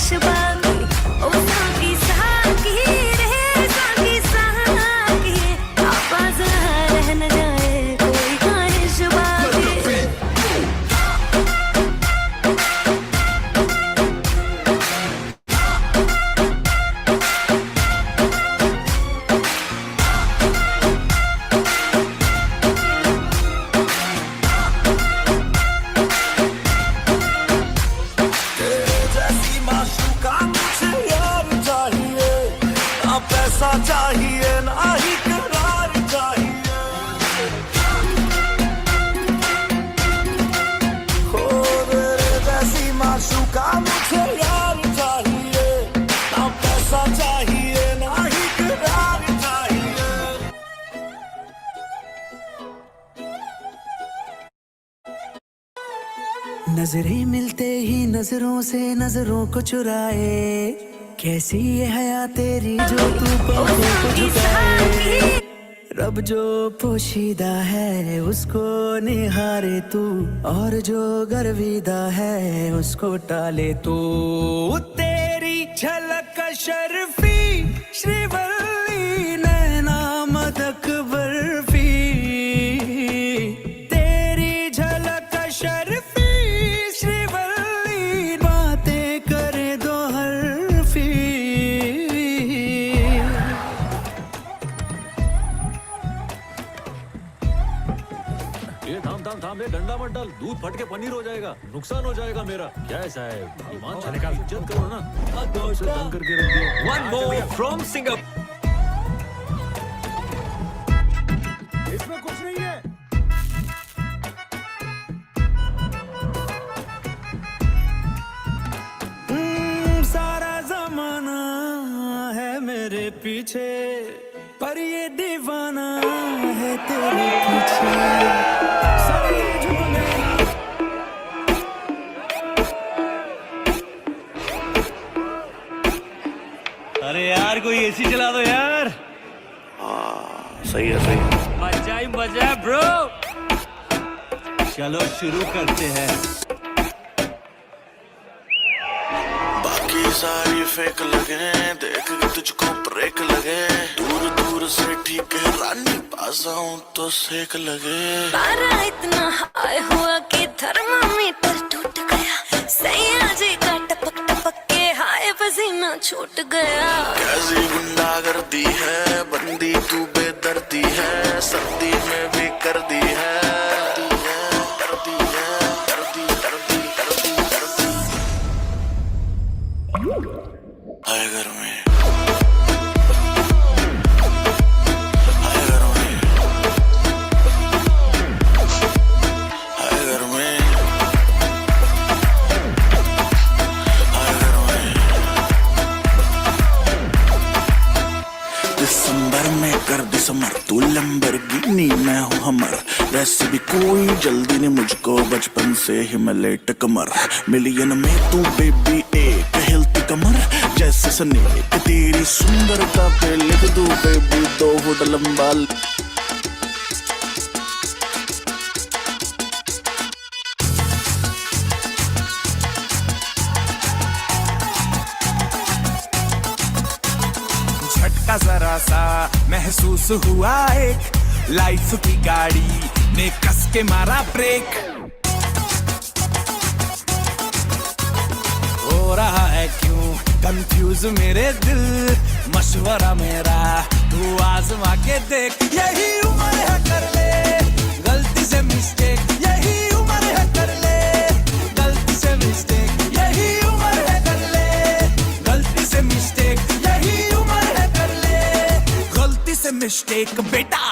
ख्वाहिश बाकी ओ साकी साकी रे साकी साकी आवाज रह न जाए कोई ख्वाहिश बाकी पैसा चाहिए ना ही करार चाहिए हो मेरे जैसी माशूका मुझे यार चाहिए ना पैसा चाहिए ना ही करार चाहिए नजरें मिलते ही नजरों से नजरों को चुराए कैसी ये हया तेरी जो तू पलकों को झुकाए रब जो पोशीदा है उसको निहारे तू और जो गर्विदा है उसको टाले तू तेरी झलक शर्फी श्रीवल्ली नैना मदक बर्फी तेरी झलक शर्फी श्रीवल्ली बातें करे दो हरफी ये थाम थाम थाम, ये डंडा मत डाल, दूध फट के पनीर हो जाएगा, नुकसान हो जाएगा मेरा। क्या है साहब, ईमान से निकाल, इज्जत करो ना। आपसे तंग करके रख दिया। One more from Singapore. इसमें कुछ नहीं है। सारा जमाना है मेरे पीछे पर ये दीवाना है तेरे पीछे सारे झूले अरे यार कोई एसी चला दो यार। सही है सही मजा ही मजा है ब्रो। चलो शुरू करते हैं। बाकी सारी फेक लगे देख के तुझको ब्रेक लगे दूर दूर से ठीक है रानी पास आऊं तो सेक लगे पारा इतना हाई हुआ कि थर्मामीटर टूट गया सैया जी का टपक टपक के हाय पसीना छूट गया कैसी गुंडागर्दी है बंदी तू बेदर्दी है सर्दी में भी कर दी है हाय घर में हाय घर में हाय घर में हाय घर में दिसंबर में कर दिसंबर तू लंबरगिनी मैं हूँ हमर वैसे भी कोई जल्दी नहीं मुझको बचपन से ही मैं लेट कमर मिलियन में तू बेबी एक हिलती कमर जैसे स्नेक तेरी सुंदरता पे लिख दूं बेबी 2 फुट लंबा झटका जरा सा महसूस हुआ एक लाइफ की गाड़ी ने कस के मारा ब्रेक हो रहा है क्यों कंफ्यूज मेरे दिल मशवरा मेरा तू आजमा के देख यही उम्र है कर ले गलती से मिस्टेक यही उम्र है कर ले गलती से मिस्टेक यही उम्र है कर ले गलती से मिस्टेक यही उम्र है कर ले गलती से मिस्टेक बेटा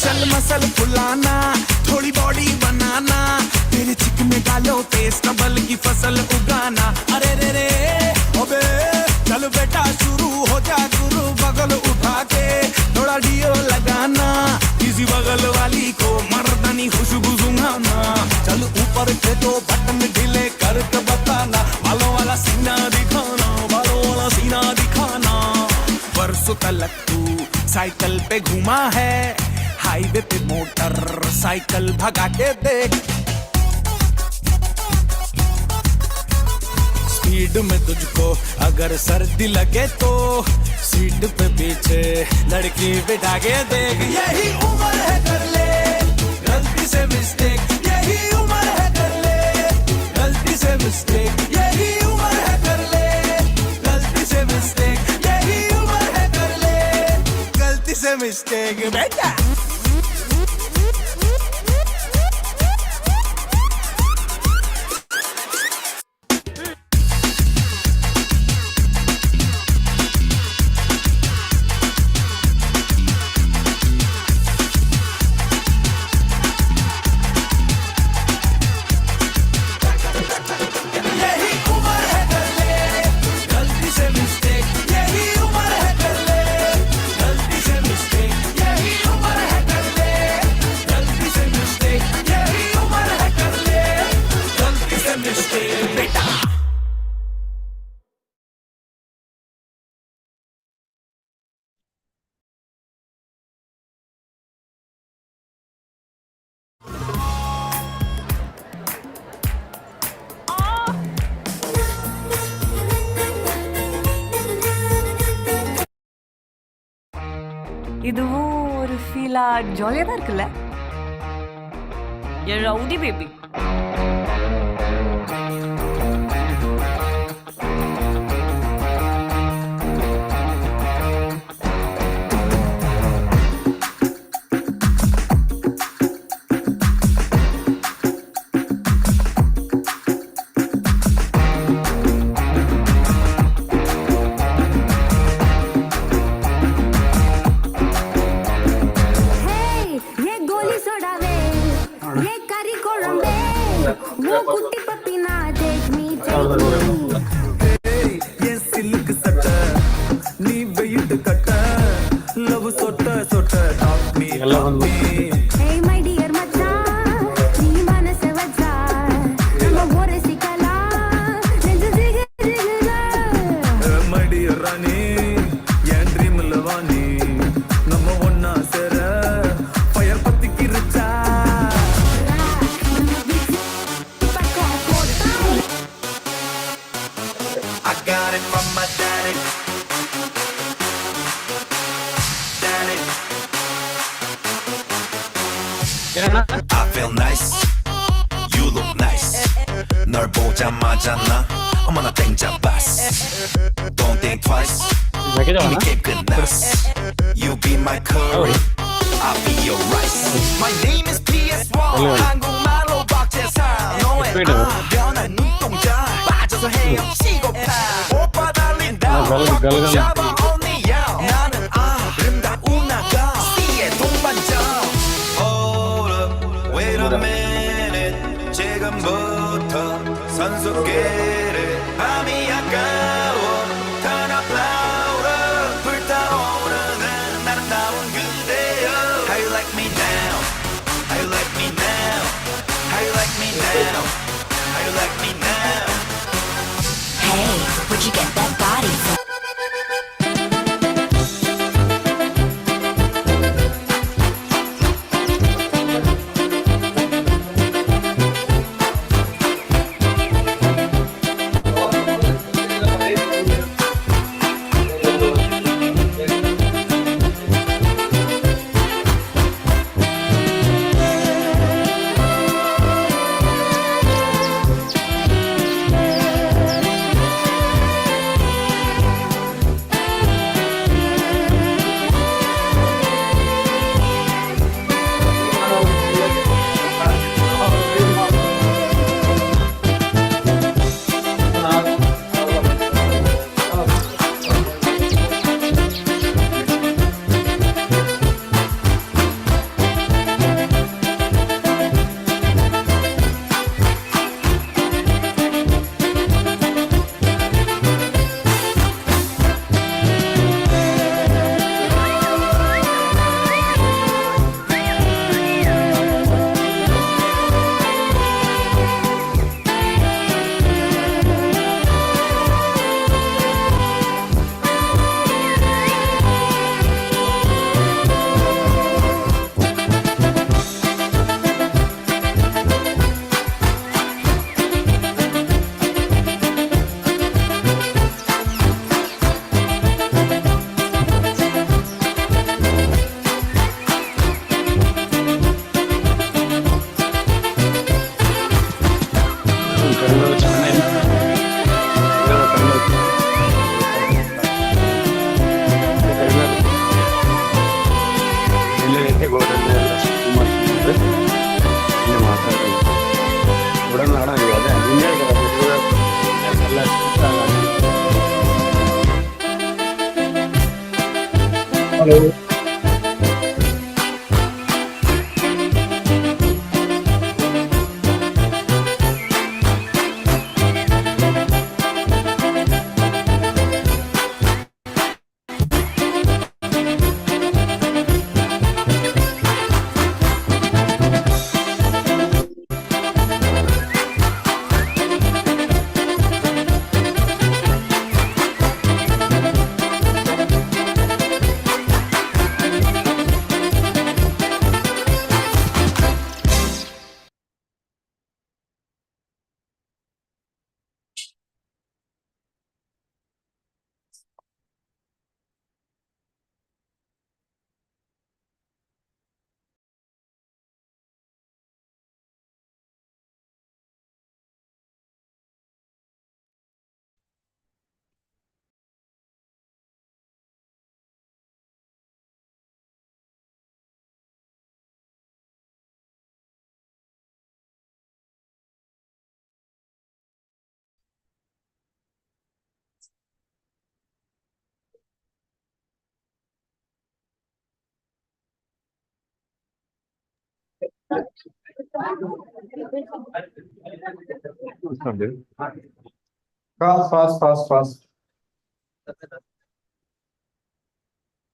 चल मसल फुलाना थोड़ी बॉडी बनाना तेरे चिकने गालों पे स्टबल की फसल उगाना अरे रे रे अबे चल बेटा शुरू हो जा गुरु बगल उठा के थोड़ा डियो लगाना किसी बगल वाली को मर्दानी खुशबू सुंघाना चल ऊपर के 2 बटन ढीले करके बताना बालों वाला सीना दिखाना बालों वाला सीना तलक तू साइकिल पे घुमा है, हाईवे पे मोटर साइकिल भगा के देख। स्पीड में तुझको अगर सर्दी लगे तो सीट पे पीछे लड़की बिठा के देख। यही उम्र है कर ले गलती से मिस्टेक, यही उम्र है कर ले गलती से मिस्टेक, यही उम्र है कर ले गलती से मिस्टेक, यही उम्र है कर ले गलती से मिस्टेक बेटा। இதுவும் ஒரு ஃபீலா ஜாலியாக தான் இருக்குல்ல. என் rowdy baby. I feel nice, you look nice. 널 보자마자 나 어머나 땡잡았어. Don't think twice, 이미 게임 끝났어. You be my curry, I'll be your rice. My name is PS1, 한국말로 박재상. 너의 변한 눈동자 빠져서 헤엄치고파. 오빠 달린다, 잡아 only you. 나는 아름다운 아가, C의 동반자. Wait a minute, 지금부터 선수끼리 밤이 아까워. Turn up louder, 불타오르는 아름다운 그대여. How you like me now? How you like me now? How you like me now? How you like me now? Hey, where'd you get that body from? Fast.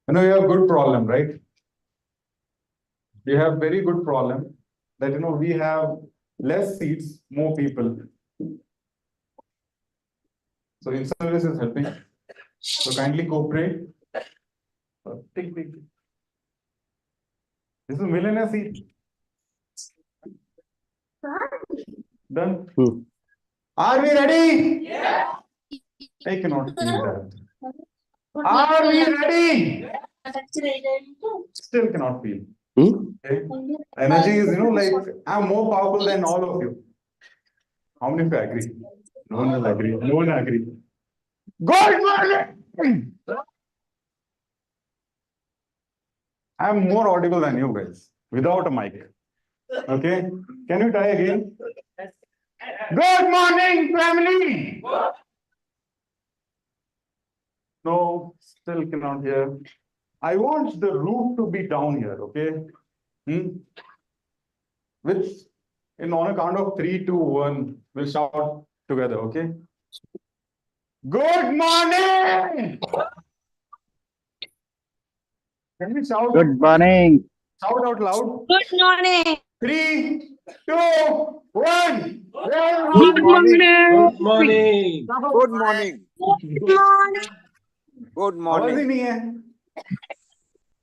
You have good problem, right? You have very good problem that, we have less seats, more people. So in-service is helping. So kindly cooperate. Take. This is millionaire seat. Done. Are we ready? Yeah. I cannot feel that. Are we ready? Still cannot feel. Okay. Energy is, like I'm more powerful than all of you. How many of you agree? No one will agree. No one agree. Good morning! I'm more audible than you guys without a mic. Okay? Can you try again? Good morning, family! No, still cannot hear. I want the roof to be down here, okay? Which, on a count of 3, 2, 1, we'll shout together, okay? Good morning! Can we shout? Good morning. Shout out loud. Good morning. 3, 2, 1. Good morning. Good morning. Good morning. Good आवाज ही morning. नहीं है.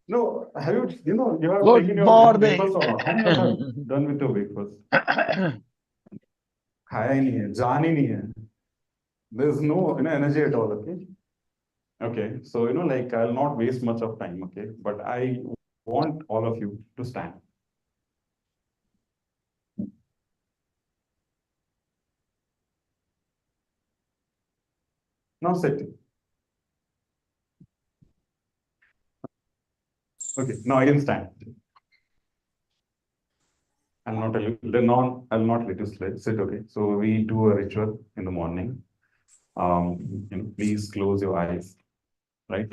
No, have you, you have Good taken your morning. breakfast or not? How many of you have done with your breakfast? खाया ही नहीं है, जान ही नहीं है. There's no, energy at all, okay? Okay, so, like, I'll not waste much of time, okay? But I want all of you to stand. Now sit. Okay, now I can stand. I'll not let you sit, okay? So we do a ritual in the morning. Please close your eyes, right?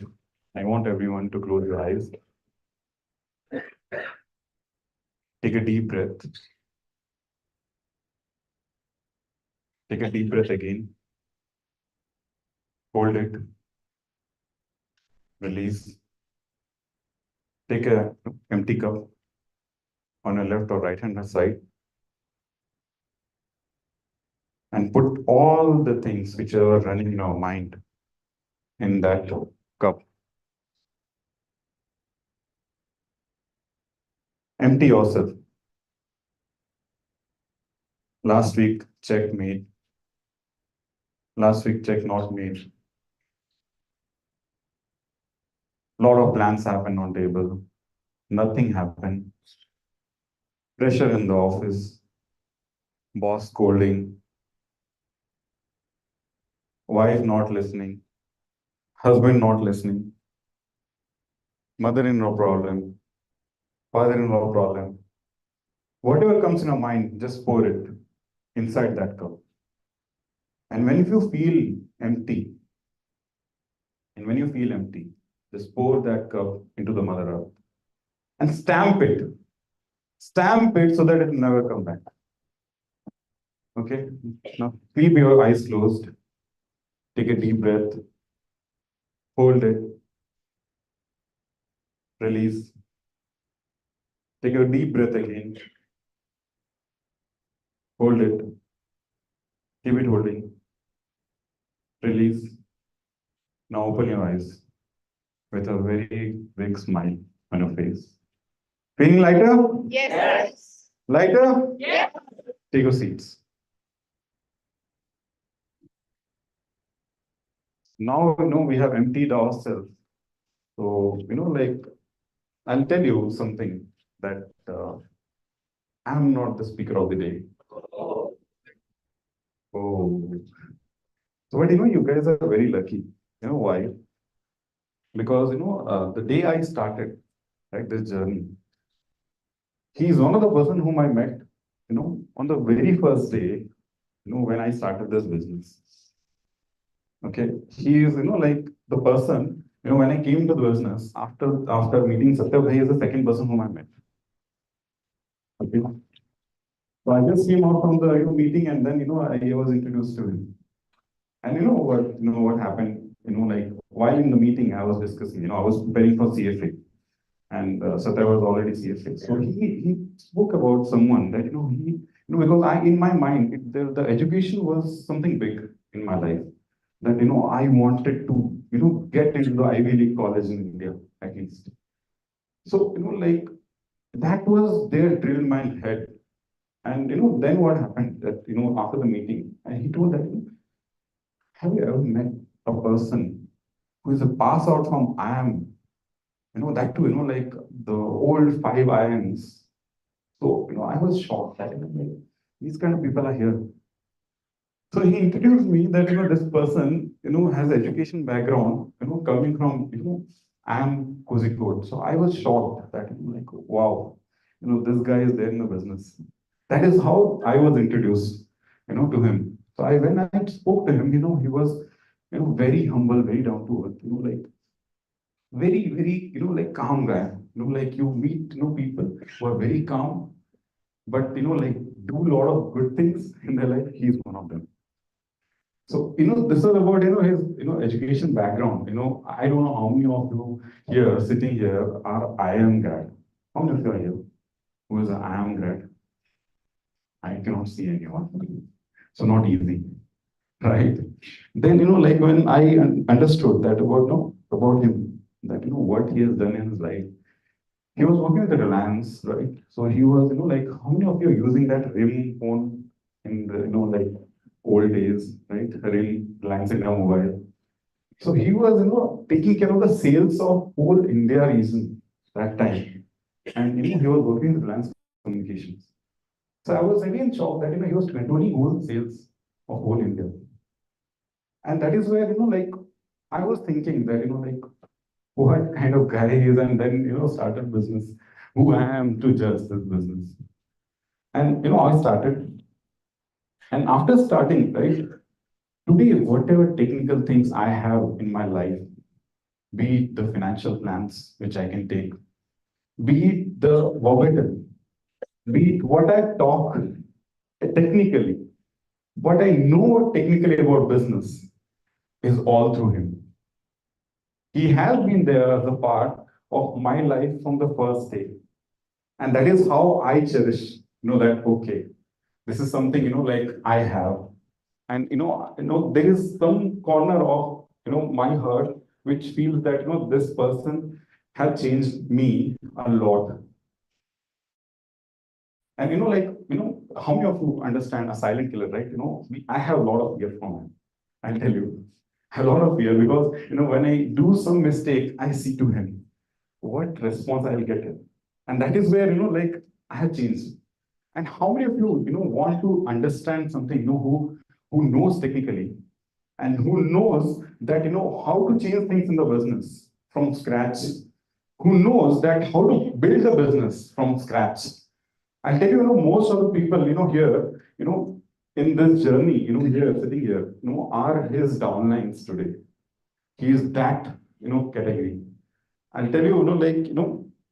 I want everyone to close your eyes. Take a deep breath. Take a deep breath again. Hold it. Release. Take a empty cup on your left or right hand side. And put all the things which are running in our mind in that cup. Empty yourself. Last week, check made. Last week, check not made. Lot of plans happened on table. Nothing happened. Pressure in the office. Boss scolding. Wife not listening. Husband not listening. Mother-in-law problem. Father-in-law problem. Whatever comes in your mind, just pour it inside that cup. And when you feel empty, Just pour that cup into the Mother Earth and stamp it. Stamp it so that it will never come back. Okay? Now, keep your eyes closed. Take a deep breath. Hold it. Release. Take a deep breath again. Hold it. Keep it holding. Release. Now open your eyes with a very big smile on your face. Feeling lighter? Yes. Lighter? Yes. Take your seats. Now, we have emptied ourselves. So, like, I'll tell you something that I'm not the speaker of the day. Oh. So, but you guys are very lucky. You know why? Because, the day I started, right, this journey, he's one of the person whom I met, on the very first day, when I started this business. Okay, he is, like the person, when I came to the business after meeting Satya, he is the second person whom I met. Okay, so I just came out from the meeting, and then I was introduced to him. And what happened, like while in the meeting I was discussing, I was preparing for CFA, and Satya was already CFA. So he spoke about someone that he because I in my mind the education was something big in my life. That I wanted to get into the Ivy League college in India at least. So like that was their drill in my head. And then what happened that after the meeting, and he told that, have you ever met a person who is a pass out from IIM? That too, like the old 5 IIMs. So I was shocked that like, these kind of people are here. So he introduced me that this person has education background coming from IIM Kozhikode. So I was shocked that like wow, this guy is there in the business. That is how I was introduced to him. So when I spoke to him, he was very humble, very down to earth, like very very like calm guy. Like you meet people who are very calm, but like do a lot of good things in their life. He's one of them. So, this is about, his, education background. I don't know how many of you here, sitting here, are IIM grad. How many of you are here who is an IIM grad? I cannot see anyone. So, not easy, right? Then, like when I understood that about him, that, what he has done in his life, he was working with the Reliance, right? So, he was, like, how many of you are using that RIM phone in the, like, old days, right? Reliance India Mobile. So he was, taking care of the sales of whole India region that time. And, he was working with Reliance Communications. So I was again shocked that, he was controlling whole sales of whole India. And that is where, like, I was thinking that, like, what kind of guy he is, and then, started business. Who I am to judge this business? And, I started. And after starting, right, today, whatever technical things I have in my life, be it the financial plans which I can take, be it the verbatim, be it what I talk technically, what I know technically about business is all through him. He has been there as a part of my life from the first day. And that is how I cherish, that, okay, this is something, like I have. And, there is some corner of, my heart which feels that, this person has changed me a lot. And, like, how many of you understand a silent killer, right? I have a lot of fear from him. I'll tell you, I have a lot of fear because, when I do some mistake, I see to him what response I'll get. And that is where, like, I have changed. And how many of you, want to understand something, who knows technically and who knows that, how to change things in the business from scratch, who knows that how to build a business from scratch. I'll tell you, most of the people, here, in this journey, here, sitting here, are his downlines today. He is that, category. I'll tell you,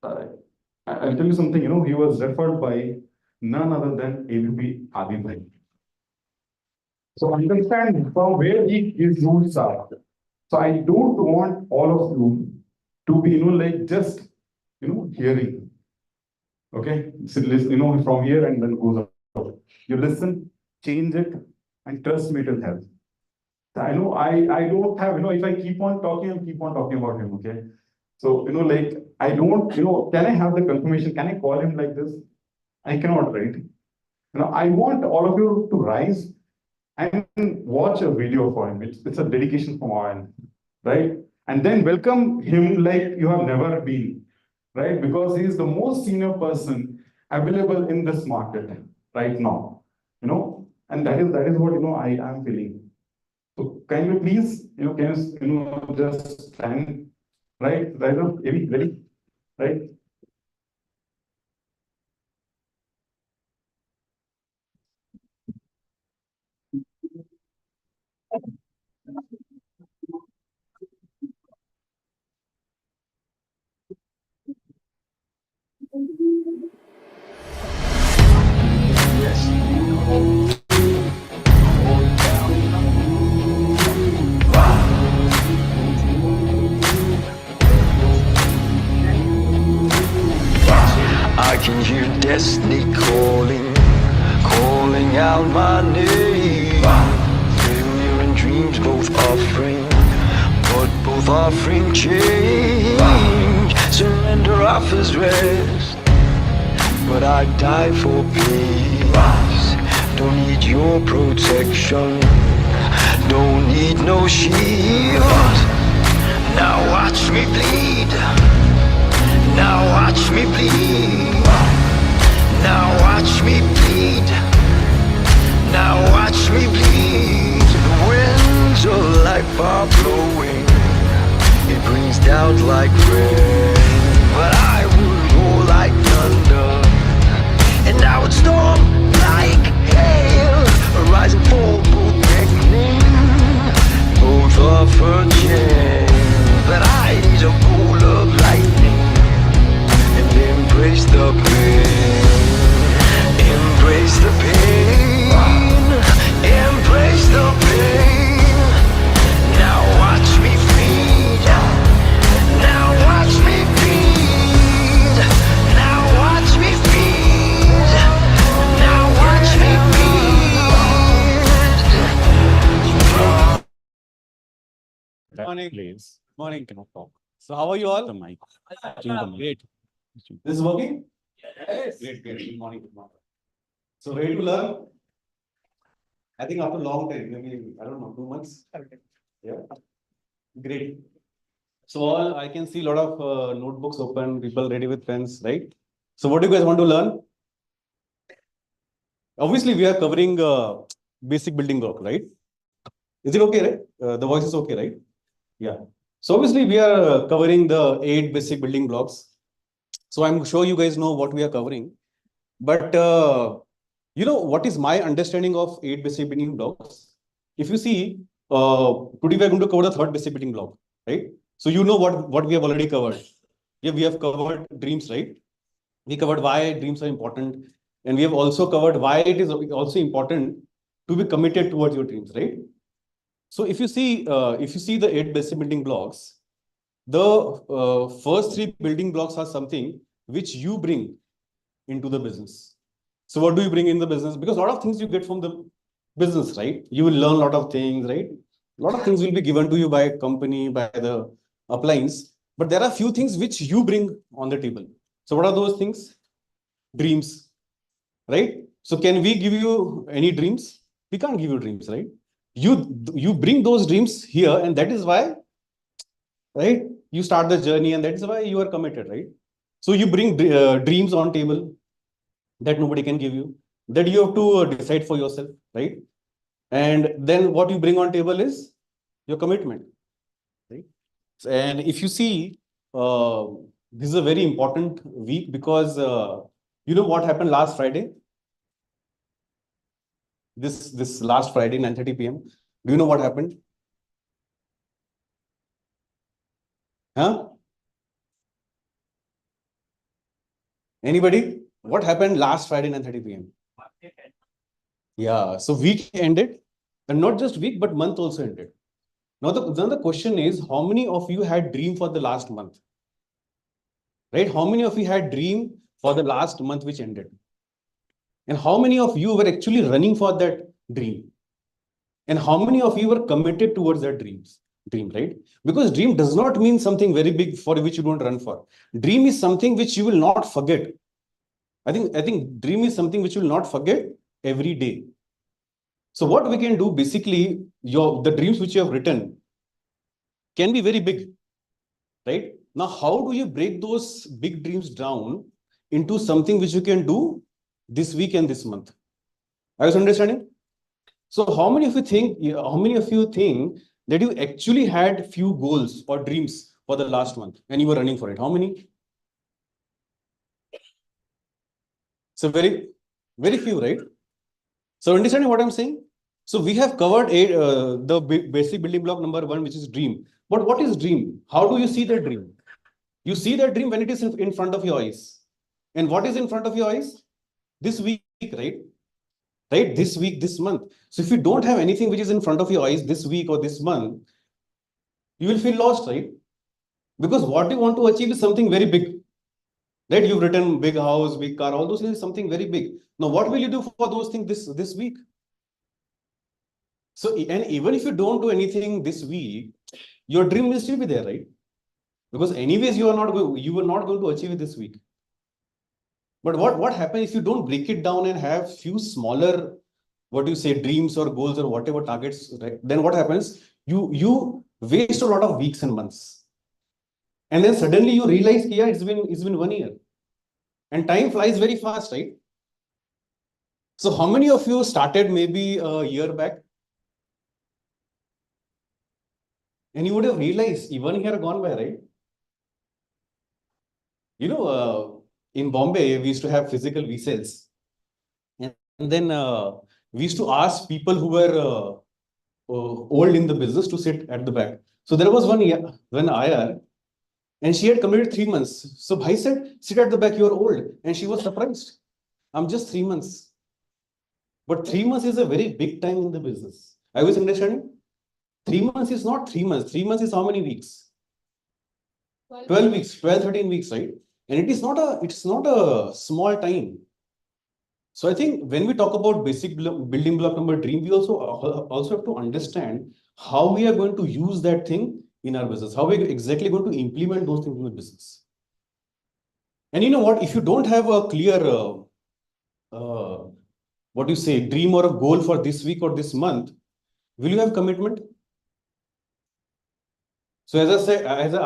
I'll tell you something, he was referred by none other than ABP Adi Bhai. So understand from where his roots are. So I don't want all of you to be, just, hearing. Okay? So listen, from here and then goes out. You listen, change it, and trust me, it will help. I know I don't have, if I keep on talking, I'll keep on talking about him, okay? So, I don't, can I have the confirmation? Can I call him like this? I cannot, right? I want all of you to rise and watch a video for him. It's a dedication from our end, right? And then welcome him like you have never been, right? Because he is the most senior person available in this market right now, and that is what, I am feeling. So can you please, just stand, right? Right up, ready? Right? I can hear destiny calling, calling out my name. Failure and dreams both offering, but both offering change. Surrender offers rest, but I die for peace. Don't need your protection, don't need no shield. Now watch me bleed. Now watch me bleed. Now watch me bleed. Now watch me bleed. The winds of life are blowing. It brings doubt like rain. But I would roar like thunder, and I would storm like hail. A rise and fall, both beckoning, both offer change. But I need a bolt of lightning and embrace the pain. Embrace the pain. Embrace the pain. Now watch me feed. Now watch me feed. Now watch me feed. Now watch me feed. Morning, please. Morning, cannot talk. So how are you all? The mic. Great. This is working? Yes. Great. Good morning. Good morning. So ready to learn? I think after a long time, maybe, I don't know, 2 months. Yeah. Great. So all, I can see a lot of notebooks open, people ready with pens, right? So what do you guys want to learn? Obviously, we are covering basic building block, right? Is it okay, right? The voice is okay, right? Yeah. So obviously, we are covering the 8 basic building blocks. So I'm sure you guys know what we are covering. But what is my understanding of 8 basic building blocks? If you see, today we are going to cover the 3rd basic building block, right? So you know what we have already covered. Yeah, we have covered dreams, right? We covered why dreams are important. And we have also covered why it is also important to be committed towards your dreams, right? So if you see the 8 basic building blocks, the first 3 building blocks are something which you bring into the business. So what do you bring in the business? Because a lot of things you get from the business, right? You will learn a lot of things, right? A lot of things will be given to you by a company, by the appliance. But there are few things which you bring on the table. So what are those things? Dreams, right? So can we give you any dreams? We can't give you dreams, right? You bring those dreams here, and that is why, right? You start the journey, and that is why you are committed, right? So you bring dreams on table that nobody can give you, that you have to decide for yourself, right? And then what you bring on table is your commitment, right? And if you see, this is a very important week because you know what happened last Friday? This last Friday, 9:30 p.m. Do you know what happened? Huh? Anybody? What happened last Friday 9:30 p.m.? Yeah, so week ended, and not just week, but month also ended. Now the question is, how many of you had dream for the last month? Right? How many of you had dream for the last month which ended? And how many of you were actually running for that dream? And how many of you were committed towards that dream, right? Because dream does not mean something very big for which you don't run for. Dream is something which you will not forget. I think dream is something which you will not forget every day. So what we can do, basically, the dreams which you have written can be very big, right? Now, how do you break those big dreams down into something which you can do this week and this month? Are you understanding? So how many of you think that you actually had few goals or dreams for the last month and you were running for it? How many? So very, very few, right? So understanding what I'm saying? So we have covered the basic building block number 1, which is dream. But what is dream? How do you see that dream? You see that dream when it is in front of your eyes. And what is in front of your eyes? This week, right? Right? This week, this month. So if you don't have anything which is in front of your eyes this week or this month, you will feel lost, right? Because what you want to achieve is something very big. Right? You've written big house, big car, all those things, something very big. Now, what will you do for those things this week? So, and even if you don't do anything this week, your dream will still be there, right? Because anyways, you are not going to achieve it this week. But what happens if you don't break it down and have few smaller, dreams or goals or whatever targets, right? Then what happens? You waste a lot of weeks and months. And then suddenly you realize, yeah, it's been 1 year. And time flies very fast, right? So how many of you started maybe a year back? And you would have realized 1 year gone by, right? You know, in Bombay, we used to have physical V-cells. And then we used to ask people who were old in the business to sit at the back. So there was one IR, and she had completed 3 months. So Bhai said, sit at the back, you're old. And she was surprised. I'm just 3 months. But 3 months is a very big time in the business. I was understanding? 3 months is not 3 months. 3 months is how many weeks? 12 weeks, 12, 13 weeks, right? And it's not a small time. So I think when we talk about basic building block number dream, we also have to understand how we are going to use that thing in our business, how we're exactly going to implement those things in the business. And you know what, if you don't have a clear, dream or a goal for this week or this month, will you have commitment? So as I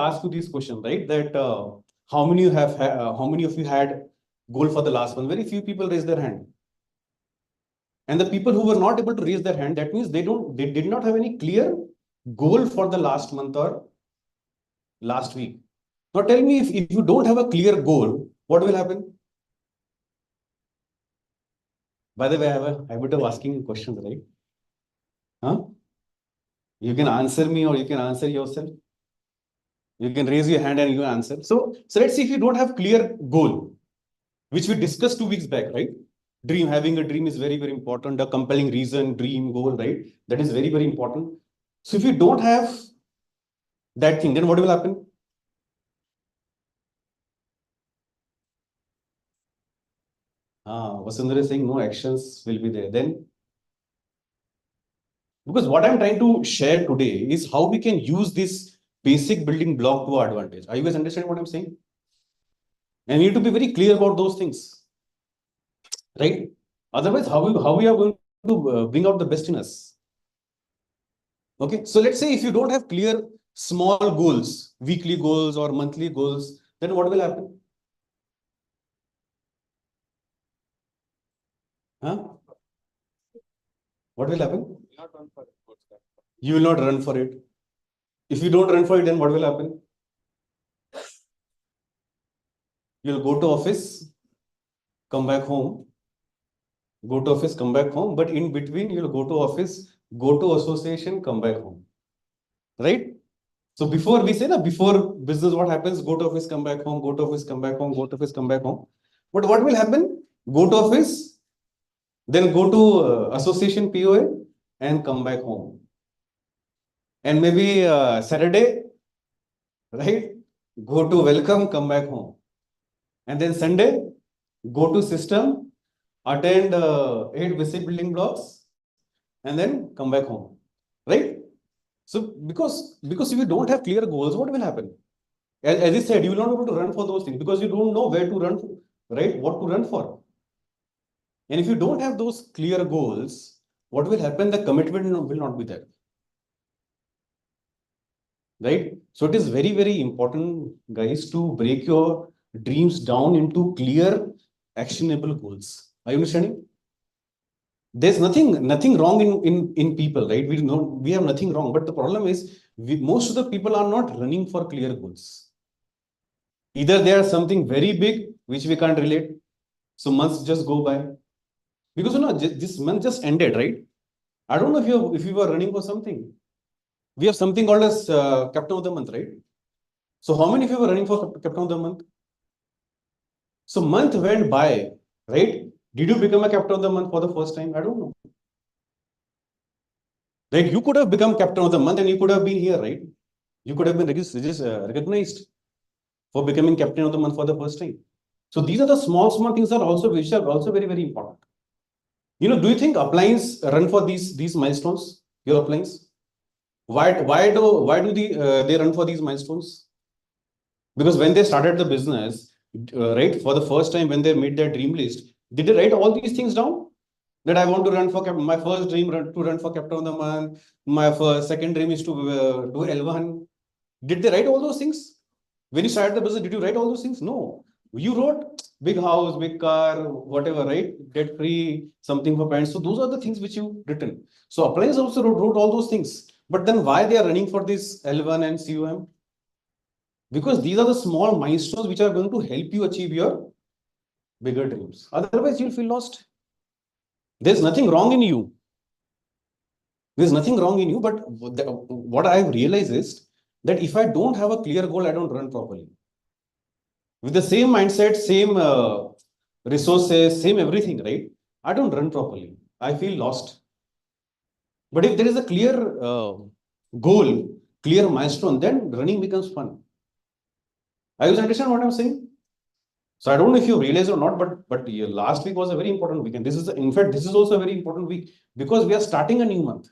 asked you this question, right, that how many of you had goal for the last month? Very few people raised their hand. And the people who were not able to raise their hand, that means they did not have any clear goal for the last month or last week. Now tell me, if you don't have a clear goal, what will happen? By the way, I have a habit of asking questions, right? Huh? You can answer me or you can answer yourself. You can raise your hand and you answer. So let's see if you don't have clear goal, which we discussed 2 weeks back, right? Having a dream is very, very important. A compelling reason, dream, goal, right? That is very, very important. So if you don't have that thing, then what will happen? Vasundhara is saying no actions will be there. Then, because what I'm trying to share today is how we can use this basic building block to our advantage. Are you guys understanding what I'm saying? And we need to be very clear about those things, right? Otherwise, how we are going to bring out the best in us? Okay, so let's say if you don't have clear small goals, weekly goals or monthly goals, then what will happen? Huh? What will happen? You will not run for it. If you don't run for it, then what will happen? You'll go to office, come back home, go to office, come back home, but in between you'll go to office, go to association, come back home, right? So before we say, before business, what happens? Go to office, come back home, go to office, come back home, go to office, come back home. But what will happen? Go to office, then go to association POA and come back home. And maybe Saturday, right? Go to welcome, come back home. And then Sunday, go to system, attend 8 basic building blocks, and then come back home, right? So because if you don't have clear goals, what will happen? As I said, you will not be able to run for those things because you don't know where to run, right? What to run for. And if you don't have those clear goals, what will happen? The commitment will not be there. Right? So it is very, very important, guys, to break your dreams down into clear, actionable goals. Are you understanding? There's nothing wrong in people, right? We have nothing wrong, but the problem is most of the people are not running for clear goals. Either they are something very big which we can't relate, so months just go by. Because this month just ended, right? I don't know if you were running for something. We have something called as Captain of the Month, right? So how many of you were running for Captain of the Month? So month went by, right? Did you become a Captain of the Month for the first time? I don't know. Right? You could have become Captain of the Month and you could have been here, right? You could have been recognized for becoming Captain of the Month for the first time. So these are the small things which are also very, very important. Do you think appliance run for these milestones? Your appliance? Why do they run for these milestones? Because when they started the business, right, for the first time when they made their dream list, did they write all these things down? That I want to run for my first dream to run for Captain of the Month. My second dream is to do L1. Did they write all those things? When you started the business, did you write all those things? No. You wrote big house, big car, whatever, right? Debt free, something for parents. So those are the things which you written. So appliance also wrote all those things. But then why they are running for this L1 and CUM? Because these are the small milestones which are going to help you achieve your bigger dreams. Otherwise, you'll feel lost. There's nothing wrong in you. There's nothing wrong in you. But what I've realized is that if I don't have a clear goal, I don't run properly. With the same mindset, same resources, same everything, right? I don't run properly. I feel lost. But if there is a clear goal, clear milestone, then running becomes fun. Are you understand what I'm saying? So I don't know if you realize or not, but last week was a very important weekend. In fact, this is also a very important week because we are starting a new month.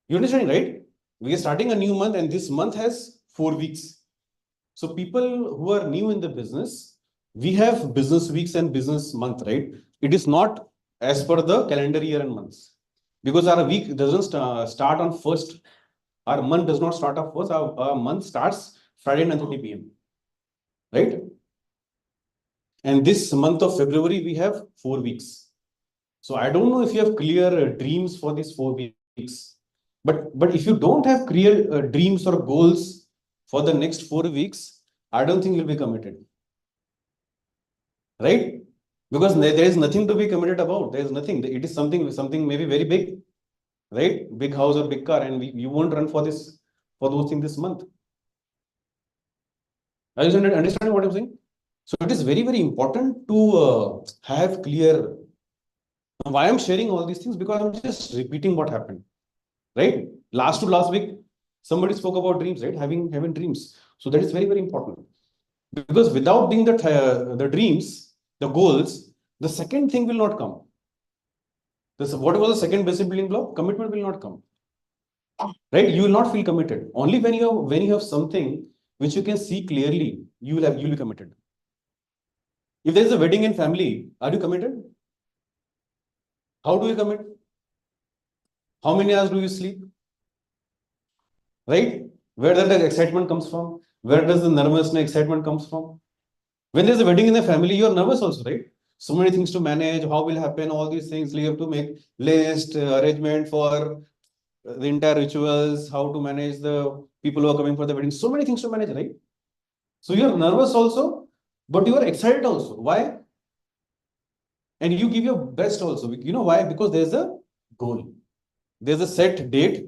You understand, right? We are starting a new month and this month has 4 weeks. So people who are new in the business, we have business weeks and business month, right? It is not as per the calendar year and months. Because our week doesn't start on first. Our month does not start on first. Our month starts Friday 9:30 p.m. Right? And this month of February, we have 4 weeks. So I don't know if you have clear dreams for these 4 weeks. But if you don't have clear dreams or goals for the next 4 weeks, I don't think you'll be committed. Right? Because there is nothing to be committed about. There is nothing. It is something maybe very big, right? Big house or big car, and you won't run for those things this month. Are you understanding what I'm saying? So it is very, very important to have clear. Why I'm sharing all these things? Because I'm just repeating what happened, right? Last week, somebody spoke about dreams, right? Having dreams. So that is very, very important. Because without being the dreams, the goals, the second thing will not come. What was the second basic building block? Commitment will not come. Right? You will not feel committed. Only when you have something which you can see clearly, you will be committed. If there is a wedding in family, are you committed? How do you commit? How many hours do you sleep? Right? Where does the excitement comes from? Where does the nervousness, excitement comes from? When there's a wedding in the family, you're nervous also, right? So many things to manage, how will happen, all these things. You have to make list, arrangement for the entire rituals, how to manage the people who are coming for the wedding. So many things to manage, right? So you're nervous also, but you are excited also. Why? And you give your best also. You know why? Because there's a goal. There's a set date.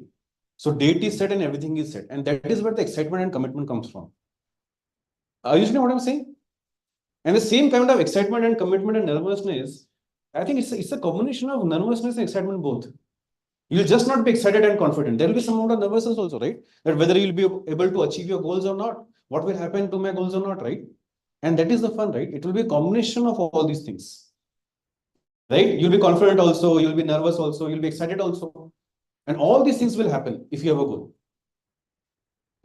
So date is set and everything is set. And that is where the excitement and commitment comes from. Are you understanding what I'm saying? And the same kind of excitement and commitment and nervousness, I think it's a combination of nervousness and excitement both. You'll just not be excited and confident. There will be some amount of nervousness also, right? That whether you'll be able to achieve your goals or not, what will happen to my goals or not, right? And that is the fun, right? It will be a combination of all these things, right? You'll be confident also, you'll be nervous also, you'll be excited also. And all these things will happen if you have a goal.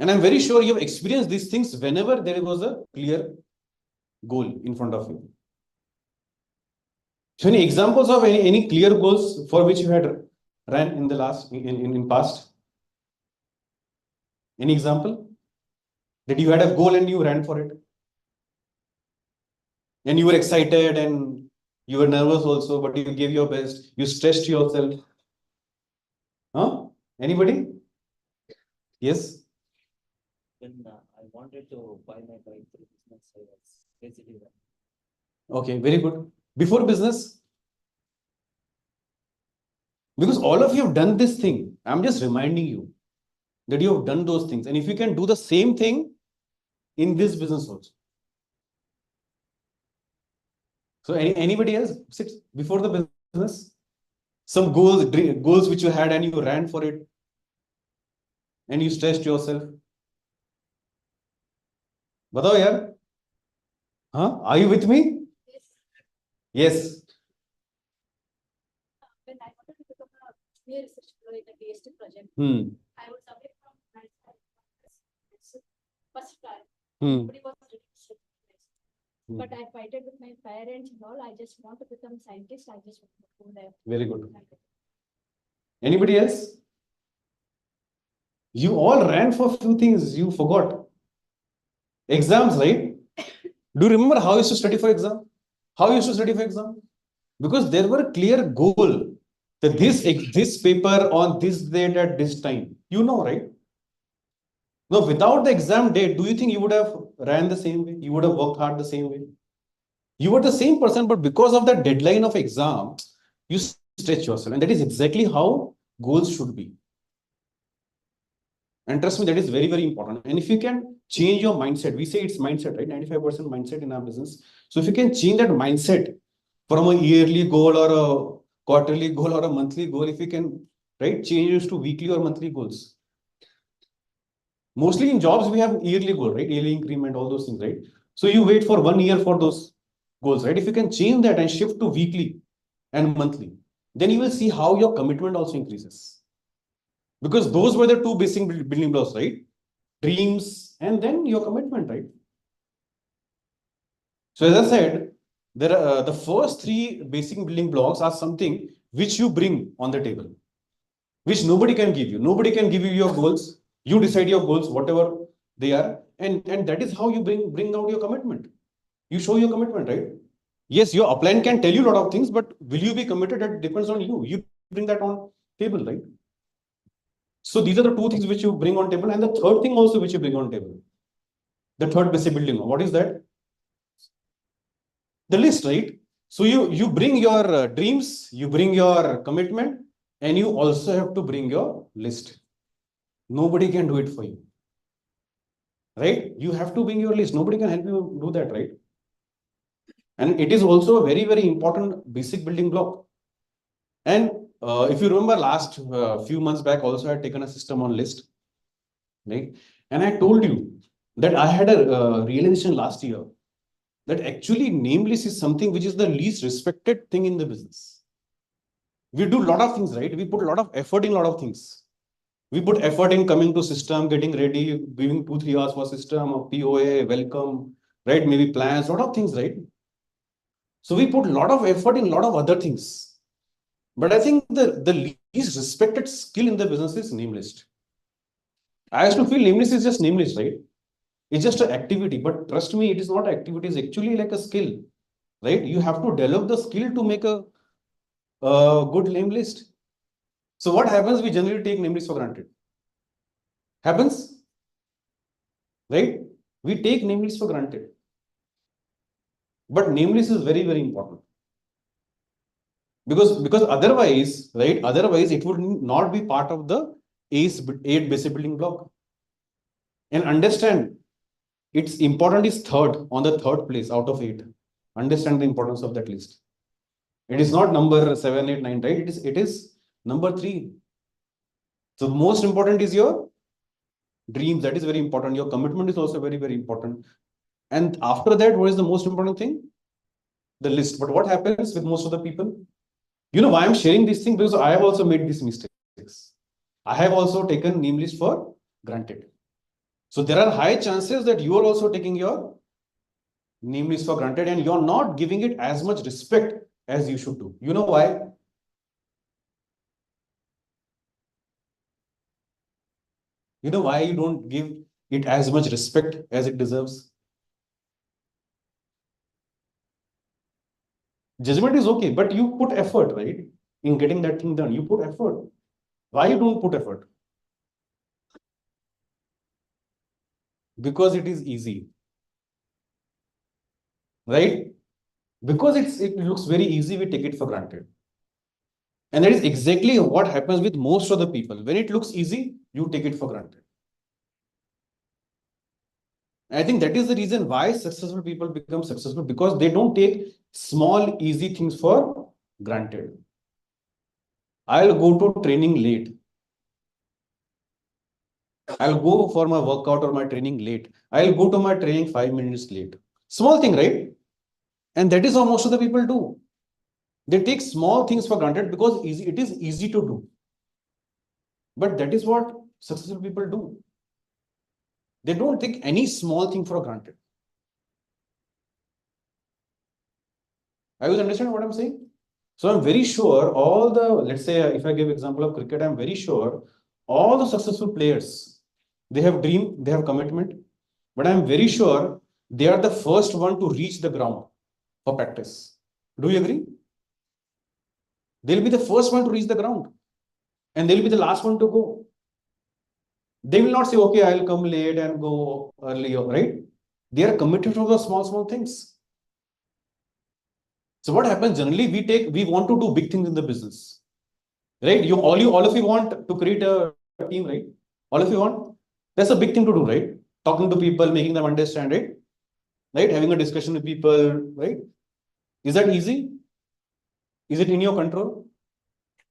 And I'm very sure you have experienced these things whenever there was a clear goal in front of you. So any examples of any clear goals for which you had ran in the last, in past? Any example? That you had a goal and you ran for it? And you were excited and you were nervous also, but you gave your best. You stressed yourself. Huh? Anybody? Yes? When I wanted to buy my bike through business, I was basically that. Okay, very good. Before business? Because all of you have done this thing. I'm just reminding you that you have done those things. And if you can do the same thing in this business also. So anybody else before the business? Some goals which you had and you ran for it and you stressed yourself. Batao yaar. Huh? Are you with me? Yes. When I wanted to become a senior research fellow in the PhD project, I would submit from my first time. Nobody was ready to sit this. But I fighted with my parents and all. I just want to become a scientist. I just want to go there. Very good. Anybody else? You all ran for a few things you forgot. Exams, right? Do you remember how you used to study for exam? How you used to study for exam? Because there were a clear goal that this paper on this date at this time. You know, right? Now, without the exam date, do you think you would have ran the same way? You would have worked hard the same way? You were the same person, but because of the deadline of exam, you stretch yourself. And that is exactly how goals should be. And trust me, that is very, very important. And if you can change your mindset, we say it's mindset, right? 95% mindset in our business. So if you can change that mindset from a yearly goal or a quarterly goal or a monthly goal, if you can, right, change it to weekly or monthly goals. Mostly in jobs, we have yearly goal, right? Yearly increment, all those things, right? So you wait for 1 year for those goals, right? If you can change that and shift to weekly and monthly, then you will see how your commitment also increases. Because those were the two basic building blocks, right? Dreams and then your commitment, right? So as I said, there are the first three basic building blocks are something which you bring on the table, which nobody can give you. Nobody can give you your goals. You decide your goals, whatever they are, and that is how you bring out your commitment. You show your commitment, right? Yes, your upline can tell you a lot of things, but will you be committed? That depends on you. You bring that on table, right? So these are the two things which you bring on table, and the third thing also which you bring on table. The third basic building. What is that? The list, right? So you bring your dreams, you bring your commitment, and you also have to bring your list. Nobody can do it for you, right? You have to bring your list. Nobody can help you do that, right? And it is also a very, very important basic building block. And if you remember last few months back, also I had taken a system on list, right? And I told you that I had a realization last year that actually name list is something which is the least respected thing in the business. We do a lot of things, right? We put a lot of effort in a lot of things. We put effort in coming to system, getting ready, giving 2-3 hours for system, or POA, welcome, right? Maybe plans, a lot of things, right? So we put a lot of effort in a lot of other things. But I think the least respected skill in the business is name list. I used to feel name list is just name list, right? It's just an activity, but trust me, it is not activity. It's actually like a skill, right? You have to develop the skill to make a good name list. So what happens? We generally take name list for granted. Happens, right? We take name list for granted. But name list is very, very important. Because otherwise, right? Otherwise, it would not be part of the 8 basic building block. And understand Its important is third, on the third place out of 8. Understand the importance of that list. It is not number 7, 8, 9, right? It is number 3. So most important is your dreams. That is very important. Your commitment is also very, very important. And after that, what is the most important thing? The list. But what happens with most of the people? You know why I'm sharing this thing? Because I have also made these mistakes. I have also taken name list for granted. So there are high chances that you are also taking your name list for granted and you're not giving it as much respect as you should do. You know why? You know why you don't give it as much respect as it deserves? Judgment is okay, but you put effort, right? In getting that thing done, you put effort. Why you don't put effort? Because it is easy. Right? Because it looks very easy, we take it for granted. And that is exactly what happens with most of the people. When it looks easy, you take it for granted. I think that is the reason why successful people become successful, because they don't take small, easy things for granted. I'll go to training late. I'll go for my workout or my training late. I'll go to my training 5 minutes late. Small thing, right? And that is how most of the people do. They take small things for granted because it is easy to do. But that is what successful people do. They don't take any small thing for granted. I will understand what I'm saying. So I'm very sure all the, let's say, if I give example of cricket, I'm very sure all the successful players, they have dream, they have commitment, but I'm very sure they are the first one to reach the ground for practice. Do you agree? They'll be the first one to reach the ground and they'll be the last one to go. They will not say, okay, I'll come late and go early, right? They are committed to the small things. So what happens generally, we want to do big things in the business, right? All of you want to create a team, right? All of you want, that's a big thing to do, right? Talking to people, making them understand, right? Right? Having a discussion with people, right? Is that easy? Is it in your control?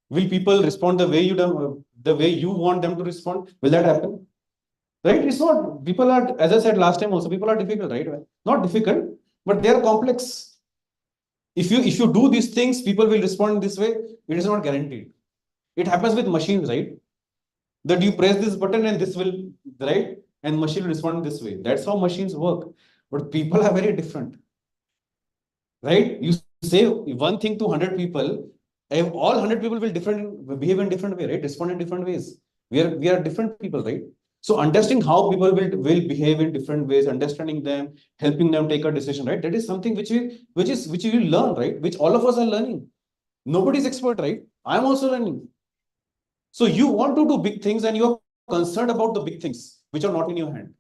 Will people respond the way you want them to respond? Will that happen? Right? It's not, people are, as I said last time also, people are difficult, right? Not difficult, but they are complex. If you do these things, people will respond this way. It is not guaranteed. It happens with machines, right? That you press this button and this will, right? And machine will respond this way. That's how machines work. But people are very different, right? You say one thing to 100 people, all 100 people will behave in different way, right? Respond in different ways. We are different people, right? So understanding how people will behave in different ways, understanding them, helping them take a decision, right? That is something which you will learn, right? Which all of us are learning. Nobody's expert, right? I'm also learning. So you want to do big things and you're concerned about the big things which are not in your hand,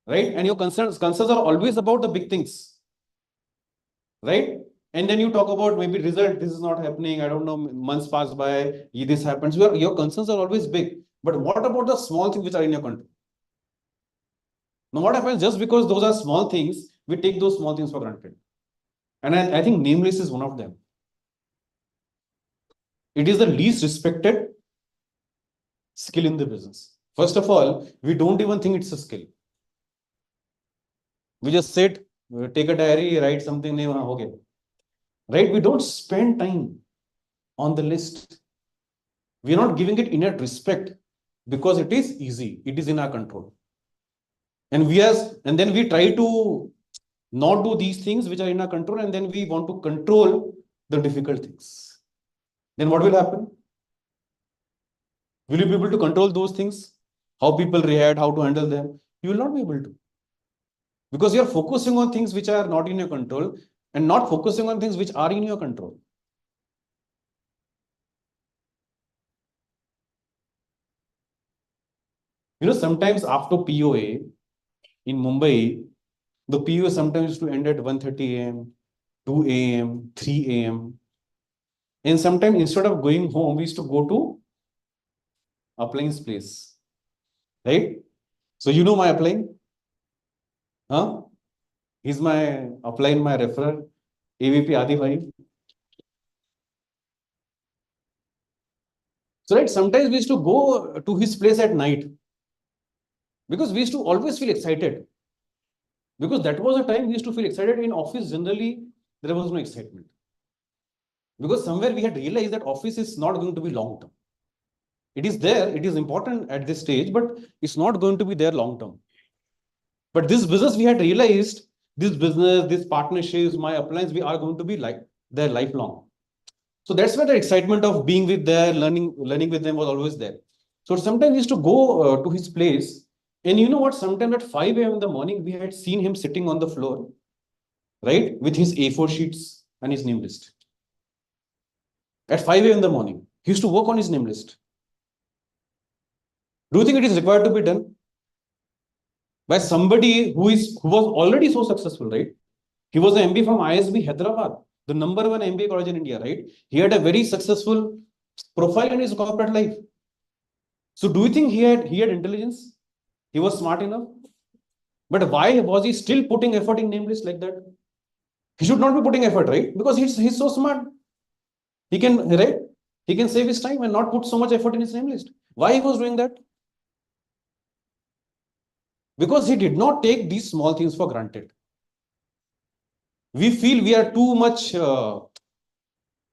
right? And your concerns are always about the big things, right? And then you talk about maybe result, this is not happening, I don't know, months pass by, this happens. Your concerns are always big. But what about the small things which are in your control? Now what happens, just because those are small things, we take those small things for granted. And I think name list is one of them. It is the least respected skill in the business. First of all, we don't even think it's a skill. We just sit, take a diary, write something, okay. Right? We don't spend time on the list. We are not giving it enough respect because it is easy. It is in our control. And then we try to not do these things which are in our control, and then we want to control the difficult things. Then what will happen? Will you be able to control those things? How people react, how to handle them? You will not be able to. Because you are focusing on things which are not in your control and not focusing on things which are in your control. You know, sometimes after POA in Mumbai, the POA sometimes used to end at 1:30 a.m., 2 a.m., 3 a.m. And sometimes instead of going home, we used to go to appliance place, right? So you know my applying. Huh? He's my upline, my referrer, AVP Adi Bhai. So right, sometimes we used to go to his place at night because we used to always feel excited. Because that was a time we used to feel excited. In office, generally, there was no excitement. Because somewhere we had realized that office is not going to be long term. It is there, it is important at this stage, but it's not going to be there long term. But this business, we had realized this business, this partnerships, my appliance, we are going to be like there lifelong. So that's where the excitement of being with there, learning with them was always there. So sometimes we used to go to his place, and you know what? Sometimes at 5 a.m. in the morning, we had seen him sitting on the floor, right, with his A4 sheets and his name list. At 5 a.m. in the morning, he used to work on his name list. Do you think it is required to be done by somebody who was already so successful, right? He was an MBA from ISB Hyderabad, the #1 MBA college in India, right? He had a very successful profile in his corporate life. So do you think he had intelligence? He was smart enough? But why was he still putting effort in name list like that? He should not be putting effort, right? Because he's so smart. He can, right? He can save his time and not put so much effort in his name list. Why he was doing that? Because he did not take these small things for granted. We feel we are too much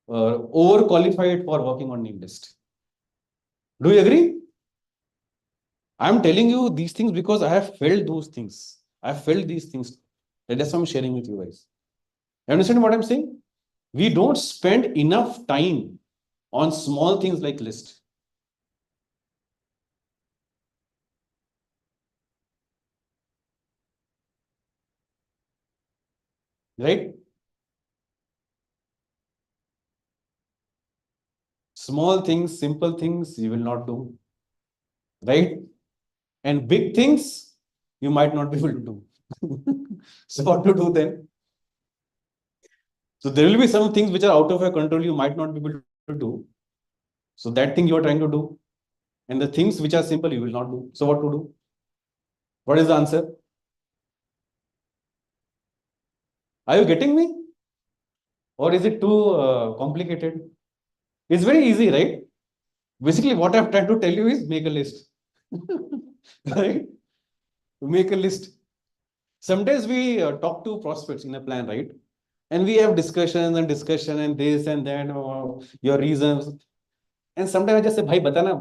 overqualified for working on name list. Do you agree? I'm telling you these things because I have felt those things. I have felt these things. That's why I'm sharing with you guys. You understand what I'm saying? We don't spend enough time on small things like list. Right? Small things, simple things, you will not do. Right? And big things, you might not be able to do. So what to do then? So there will be some things which are out of your control, you might not be able to do. So that thing you are trying to do. And the things which are simple, you will not do. So what to do? What is the answer? Are you getting me? Or is it too complicated? It's very easy, right? Basically, what I'm trying to tell you is make a list. Right? Make a list. Sometimes we talk to prospects in a plan, right? And we have discussion and this and that, your reasons. And sometimes I just say, भाई बता ना,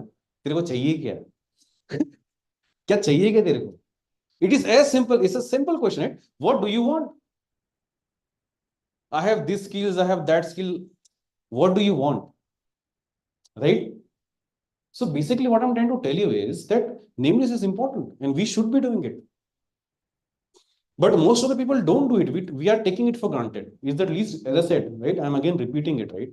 तेरे को चाहिए क्या? क्या चाहिए क्या तेरे को? It is as simple. It's a simple question, right? What do you want? I have these skills, I have that skill. What do you want? Right? So basically what I'm trying to tell you is that name list is important and we should be doing it. But most of the people don't do it. We are taking it for granted. Is that least, as I said, right? I'm again repeating it, right?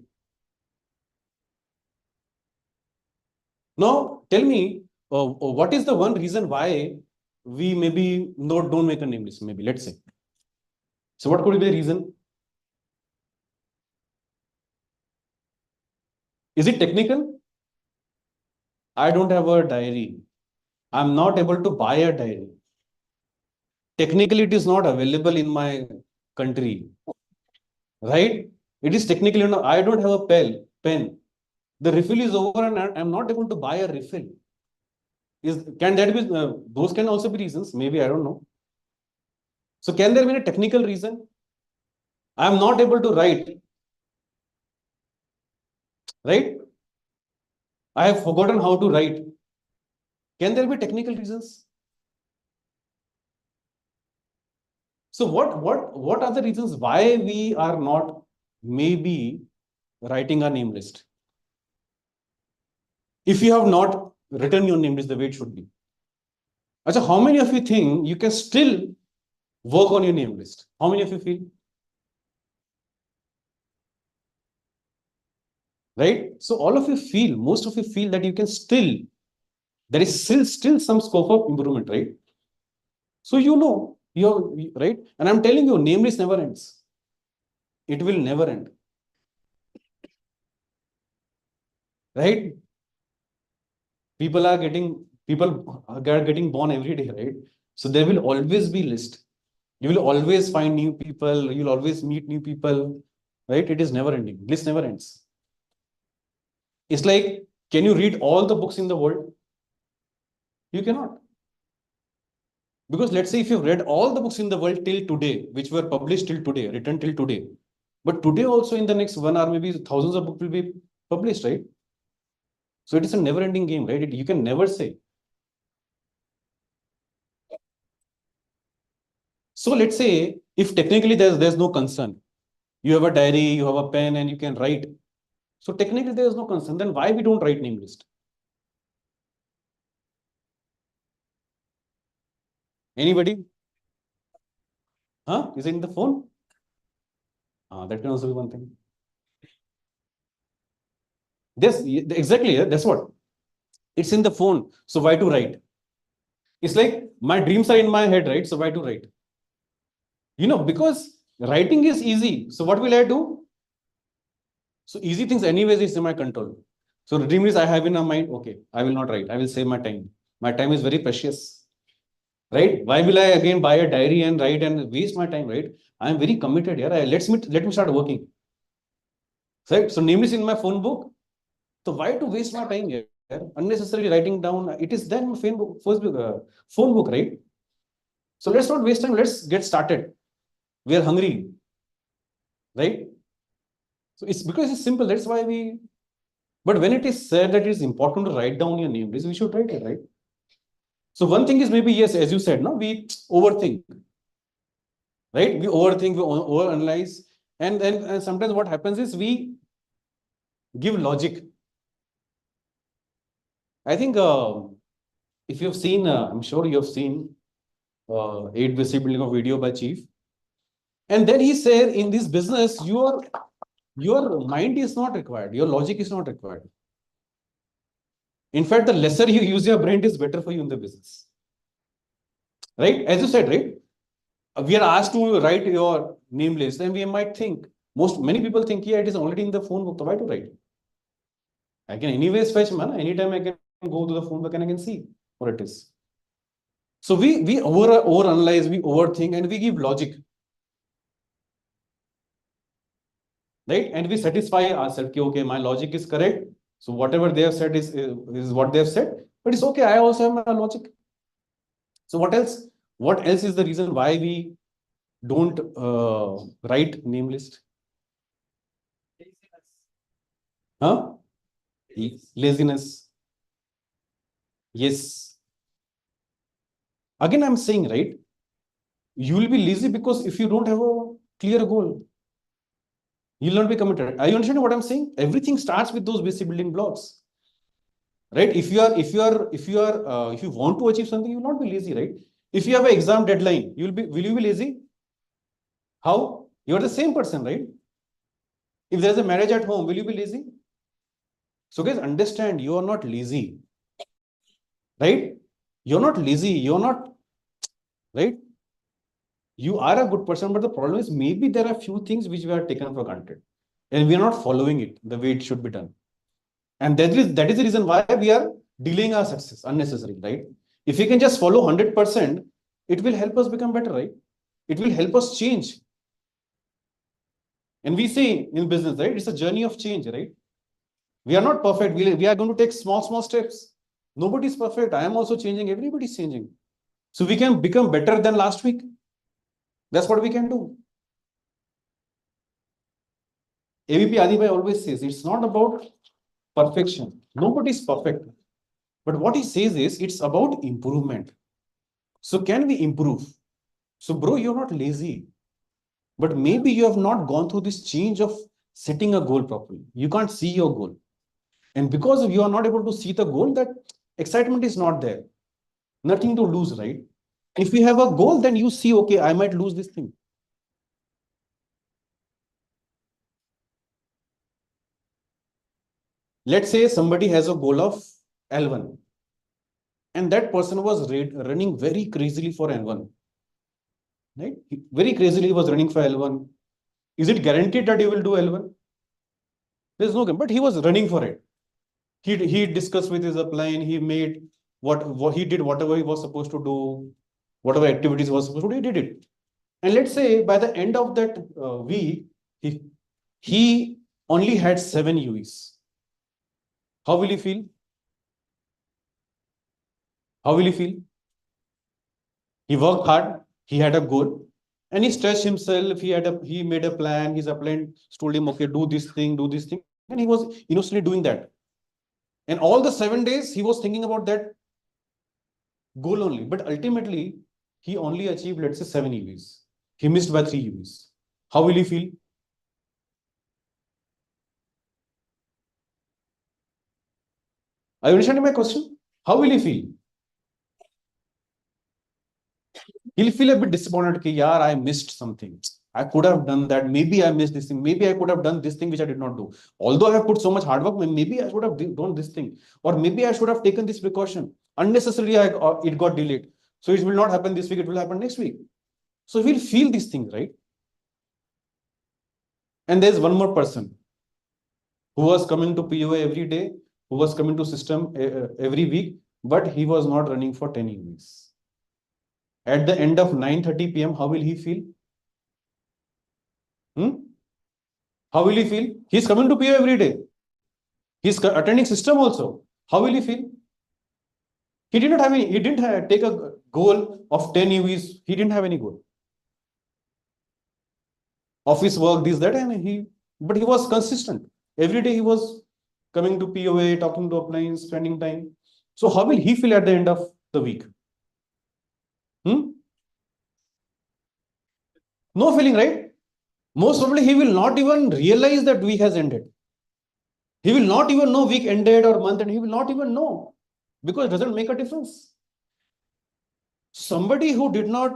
Now, tell me, what is the one reason why we maybe don't make a name list? Maybe, let's say. So what could be the reason? Is it technical? I don't have a diary. I'm not able to buy a diary. Technically, it is not available in my country. Right? It is technically not. I don't have a pen. The refill is over and I'm not able to buy a refill. Can that be, those can also be reasons. Maybe, I don't know. So can there be a technical reason? I'm not able to write. Right? I have forgotten how to write. Can there be technical reasons? So what are the reasons why we are not maybe writing a name list? If you have not written your name list the way it should be. So how many of you think you can still work on your name list? How many of you feel? Right? So all of you feel, most of you feel that you can still, there is still some scope of improvement, right? So you know, you're right. And I'm telling you, name list never ends. It will never end. Right? People are getting born every day, right? So there will always be list. You will always find new people. You'll always meet new people, right? It is never ending. Bliss never ends. It's like, can you read all the books in the world? You cannot. Because let's say if you've read all the books in the world till today, which were published till today, written till today, but today also in the next 1 hour, maybe thousands of books will be published, right? So it is a never ending game, right? You can never say. So let's say if technically there's no concern, you have a diary, you have a pen and you can write. So technically there is no concern, then why we don't write name list? Anybody? Huh? Is it in the phone? That can also be one thing. This exactly, that's what. It's in the phone. So why to write? It's like my dreams are in my head, right? So why to write? Because writing is easy. So what will I do? So easy things anyways is in my control. So the dream is I have in my mind, okay, I will not write. I will save my time. My time is very precious. Right? Why will I again buy a diary and write and waste my time, right? I am very committed here. Let me start working. Right? So name is in my phone book. So why to waste my time here? Unnecessarily writing down. It is then my phone book, right? So let's not waste time. Let's get started. We are hungry, right? So it's because it's simple. That's why we. But when it is said that it is important to write down your name list, we should write it, right? So one thing is maybe, yes, as you said, no, we overthink, right? We overthink, we overanalyze. And sometimes what happens is we give logic. I think if you've seen, I'm sure you have seen 8 basic building of video by Chief. And then he said, in this business, your mind is not required. Your logic is not required. In fact, the lesser you use your brain is better for you in the business. Right? As you said, right? We are asked to write your name list, and we might think, many people think, yeah, it is already in the phone book. So why to write? I can anyways fetch, man. Anytime I can go to the phone book and I can see what it is. So we overanalyze, we overthink, and we give logic. Right? And we satisfy ourselves, okay, my logic is correct. So whatever they have said is what they have said. But it's okay, I also have my logic. So what else? What else is the reason why we don't write name list? Huh? Laziness. Yes. Again, I'm saying, right? You will be lazy because if you don't have a clear goal, you'll not be committed. Are you understanding what I'm saying? Everything starts with those basic building blocks, right? If you want to achieve something, you will not be lazy, right? If you have an exam deadline, will you be lazy? How? You're the same person, right? If there's a marriage at home, will you be lazy? So guys, understand, you are not lazy, right? You're not lazy. You're not, right? You are a good person, but the problem is maybe there are few things which we are taken for granted and we are not following it the way it should be done. And that is the reason why we are delaying our success unnecessarily, right? If we can just follow 100%, it will help us become better, right? It will help us change. And we say in business, right? It's a journey of change, right? We are not perfect. We are going to take small steps. Nobody is perfect. I am also changing. Everybody is changing. So we can become better than last week. That's what we can do. AVP Adibhai always says it's not about perfection. Nobody is perfect. But what he says is it's about improvement. So can we improve? So bro, you're not lazy. But maybe you have not gone through this change of setting a goal properly. You can't see your goal. And because you are not able to see the goal, that excitement is not there. Nothing to lose, right? If you have a goal, then you see, okay, I might lose this thing. Let's say somebody has a goal of L1 and that person was running very crazily for L1. Right? Very crazily was running for L1. Is it guaranteed that he will do L1? There's no game, but he was running for it. He discussed with his upline, he made what he did, whatever he was supposed to do, whatever activities he was supposed to do, he did it. And let's say by the end of that week, he only had 7 UVs. How will he feel? How will he feel? He worked hard, he had a goal, and he stretched himself. He made a plan. His upline told him, okay, do this thing, and he was innocently doing that. And all the 7 days, he was thinking about that goal only. But ultimately, he only achieved, let's say, 7 UVs. He missed by 3 UVs. How will he feel? Are you understanding my question? How will he feel? He'll feel a bit disappointed. Ki, yaar, I missed something. I could have done that. Maybe I missed this thing. Maybe I could have done this thing which I did not do. Although I have put so much hard work, maybe I should have done this thing. Or maybe I should have taken this precaution. Unnecessarily, it got delayed. So it will not happen this week. It will happen next week. So we'll feel these things, right? And there's one more person who was coming to POA every day, who was coming to system every week, but he was not running for 10 UVs. At the end of 9:30 p.m., how will he feel? How will he feel? He's coming to PO every day. He's attending system also. How will he feel? He did not have any, he didn't take a goal of 10 UVs. He didn't have any goal. Office work, this, that, and but he was consistent. Every day he was coming to POA, talking to uplines, spending time. So how will he feel at the end of the week? No feeling, right? Most probably he will not even realize that week has ended. He will not even know week ended or month, and he will not even know because it doesn't make a difference. Somebody who did not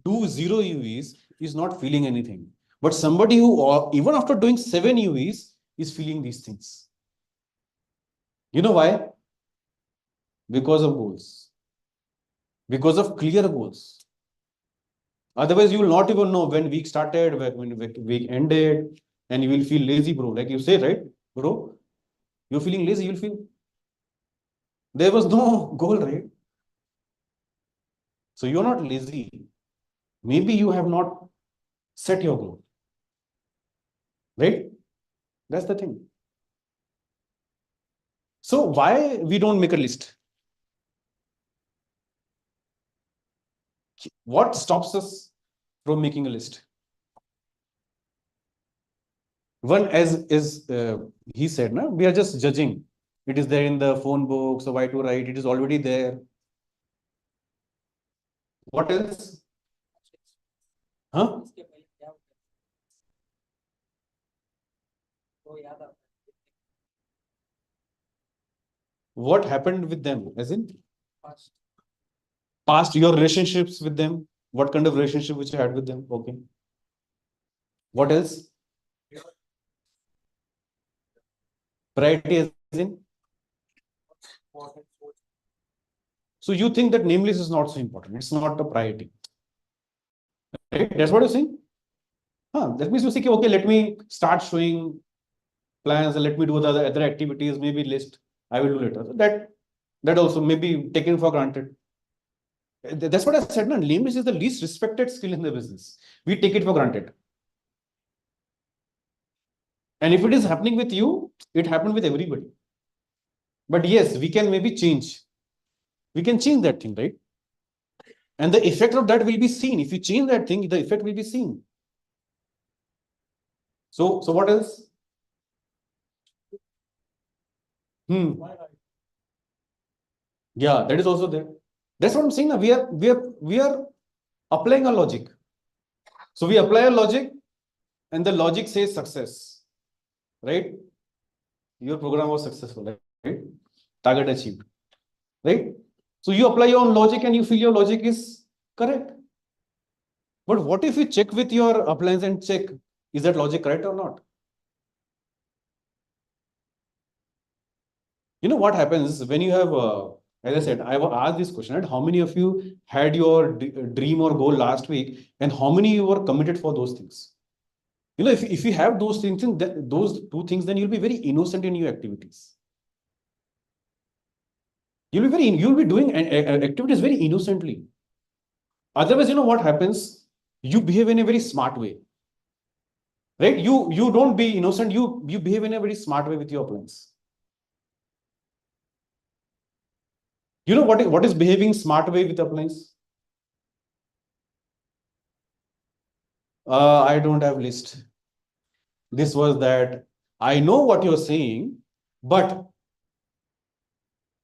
do 0 UVs is not feeling anything. But somebody who, even after doing 7 UVs, is feeling these things. You know why? Because of goals. Because of clear goals. Otherwise, you will not even know when week started, when week ended, and you will feel lazy, bro. Like you say, right, bro? You're feeling lazy, you'll feel. There was no goal, right? So you're not lazy. Maybe you have not set your goal. Right? That's the thing. So why we don't make a list? What stops us from making a list? One, as he said, no, we are just judging. It is there in the phone book, so why to write? It is already there. What else? Huh? What happened with them? As in? Past your relationships with them. What kind of relationship which you had with them? Okay. What else? Priority as in? So you think that name list is not so important. It's not a priority. Right? That's what you're saying? That means you say, okay, let me start showing plans and let me do the other activities, maybe list. I will do later. That also may be taken for granted. That's what I said. No? Name list is the least respected skill in the business. We take it for granted. And if it is happening with you, it happened with everybody. But yes, we can maybe change. We can change that thing, right? And the effect of that will be seen. If you change that thing, the effect will be seen. So what else? Yeah, that is also there. That's what I'm saying. Now. We are applying a logic. So we apply a logic, and the logic says success, right? Your program was successful, right? Target achieved, right? So you apply your own logic and you feel your logic is correct. But what if you check with your appliance and check, is that logic correct or not? You know what happens when you have, as I said, I have asked this question, right? How many of you had your dream or goal last week, and how many you were committed for those things? You know, if you have those things, those 2 things, then you'll be very innocent in your activities. You'll be doing activities very innocently. Otherwise, you know what happens? you behave in a very smart way. Right? You don't be innocent, you behave in a very smart way with your appliance. You know what is behaving smart way with appliance? I don't have list. This was that. I know what you're saying, but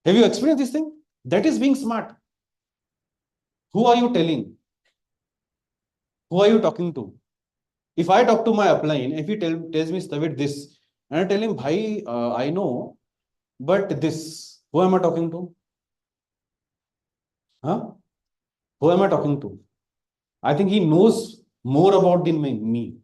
have you experienced this thing? That is being smart. Who are you telling? Who are you talking to? If I talk to my upline, if he tells me Stavit this, and I tell him, Bhai, I know, but this, who am I talking to? Huh? Who am I talking to? I think he knows more about than me.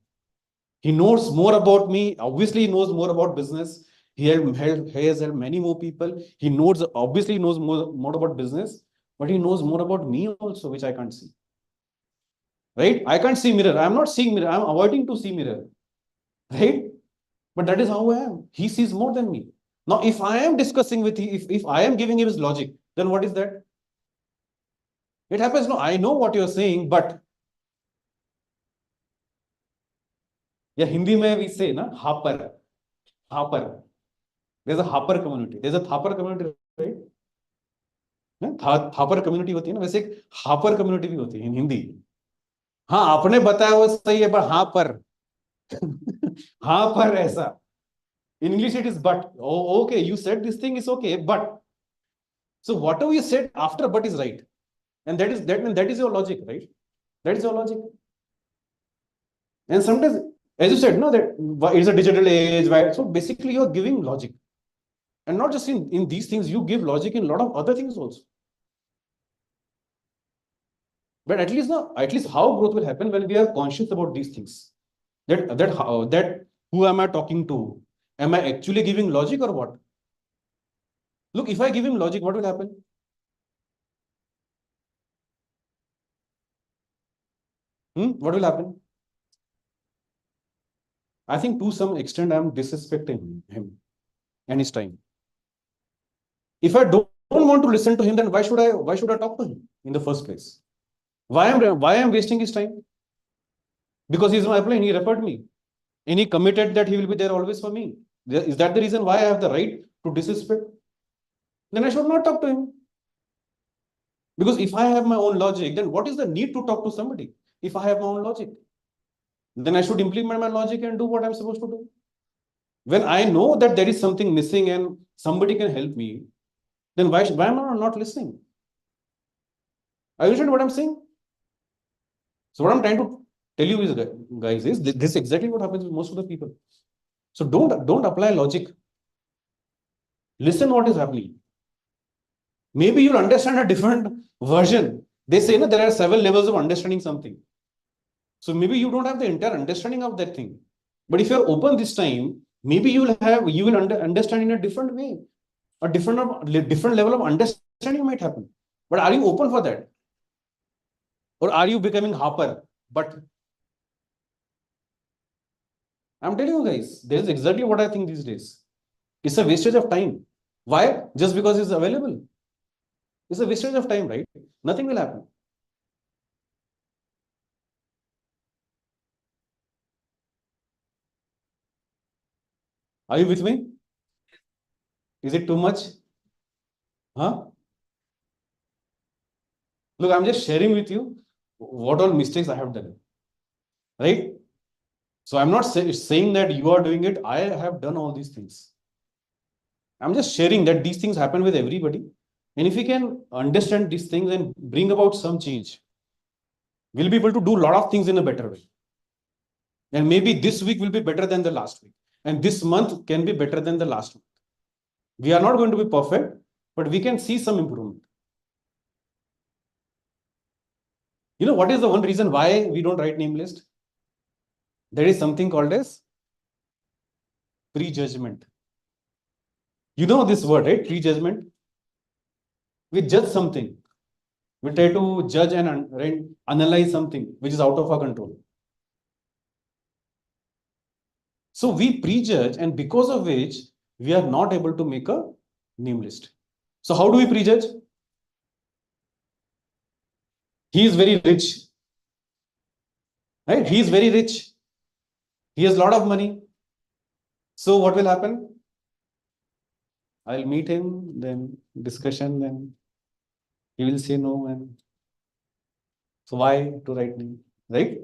He knows more about me. Obviously, he knows more about business. He has helped many more people. He obviously knows more about business, but he knows more about me also, which I can't see. Right? I can't see mirror. I'm not seeing mirror. I'm avoiding to see mirror. Right? But that is how I am. He sees more than me. Now, if I am discussing with him, if I am giving him his logic, then what is that? It happens. No, I know what you're saying, but yeah, Hindi mein we say na hopper. There's a hopper community. There's a thapper community, right? Thapar community होती है ना, वैसे एक hopper community भी होती है इन हिंदी. हाँ, आपने बताया वो सही है, पर हाँ पर हाँ पर ऐसा. In English it is but. Oh, okay, you said this thing is okay, but. So whatever you said after but is right. And that is your logic, right? That is your logic. And sometimes, as you said, no, that it's a digital age, right? So basically you're giving logic. And not just in these things, you give logic in a lot of other things also. But at least how growth will happen when we are conscious about these things. That who am I talking to? Am I actually giving logic or what? Look, if I give him logic, what will happen? What will happen? I think to some extent I'm disrespecting him and his time. If I don't want to listen to him, then why should I talk to him in the first place? Why am wasting his time? Because he's my upline, he referred me. And he committed that he will be there always for me. Is that the reason why I have the right to disrespect? Then I should not talk to him. Because if I have my own logic, then what is the need to talk to somebody? If I have my own logic, then I should implement my logic and do what I'm supposed to do. When I know that there is something missing and somebody can help me, then why am I not listening? I understand what I'm saying? So what I'm trying to tell you is, guys, is this is exactly what happens with most of the people. So don't apply logic. Listen what is happening. Maybe you'll understand a different version. They say there are 7 levels of understanding something. So maybe you don't have the entire understanding of that thing. But if you're open this time, maybe you will understand in a different way. A different level of understanding might happen. But are you open for that? Or are you becoming harper? But I'm telling you guys, this is exactly what I think these days. It's a wastage of time. Why? Just because it's available. It's a wastage of time, right? Nothing will happen. Are you with me? Is it too much? Huh? Look, I'm just sharing with you what all mistakes I have done. Right? So I'm not saying that you are doing it. I have done all these things. I'm just sharing that these things happen with everybody. And if we can understand these things and bring about some change, we'll be able to do a lot of things in a better way. And maybe this week will be better than the last week. And this month can be better than the last month. We are not going to be perfect, but we can see some improvement. You know what is the one reason why we don't write name list? There is something called as prejudgment. You know this word, right? Prejudgment. We judge something. We try to judge and analyze something which is out of our control. So we prejudge, and because of which we are not able to make a name list. So how do we prejudge? He is very rich. right? He is very rich. He has a lot of money. So what will happen? I'll meet him, then discussion, then he will say no, and so why to write name, right?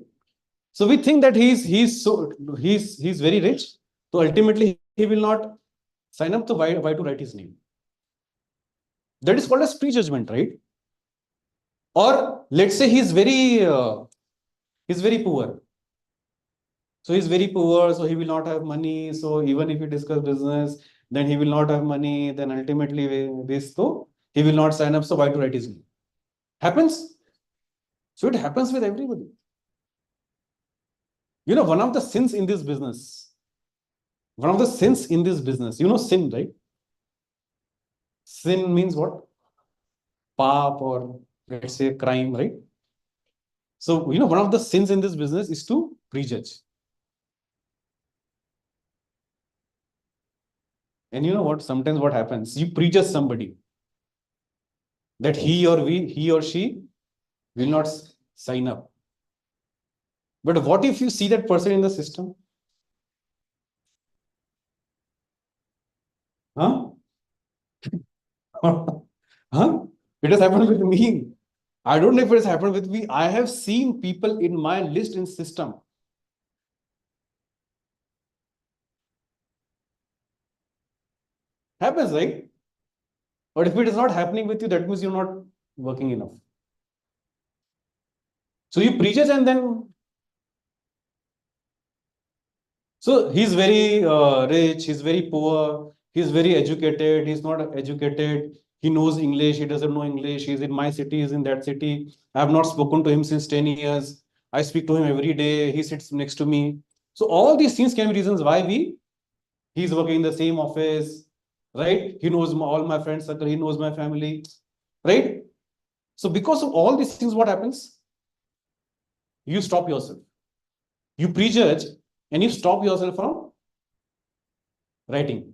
So we think that he's very rich. So ultimately he will not sign up. So why to write his name? That is called as prejudgment, right? Or let's say he's very poor. So he's very poor, so he will not have money. So even if we discuss business, then he will not have money. Then ultimately he will not sign up. So why to write his name? Happens. So it happens with everybody. You know, one of the sins in this business, you know, sin, right? Sin means what? Paap, or let's say crime, right? So, you know, one of the sins in this business is to prejudge. And you know what? Sometimes what happens? You prejudge somebody that he or she will not sign up. But what if you see that person in the system? Huh? Huh? It has happened with me. I don't know if it has happened with me. I have seen people in my list in system. Happens, right? But if it is not happening with you, that means you're not working enough. So you prejudge, and then so he's very rich, he's very poor, he's very educated, he's not educated, he knows English, he doesn't know English, he's in my city, he's in that city. I have not spoken to him since 10 years. I speak to him every day, he sits next to me. So all these things can be reasons why he's working in the same office, right? He knows all my friends circle, he knows my family, right? So because of all these things, what happens? You stop yourself. You prejudge and you stop yourself from writing.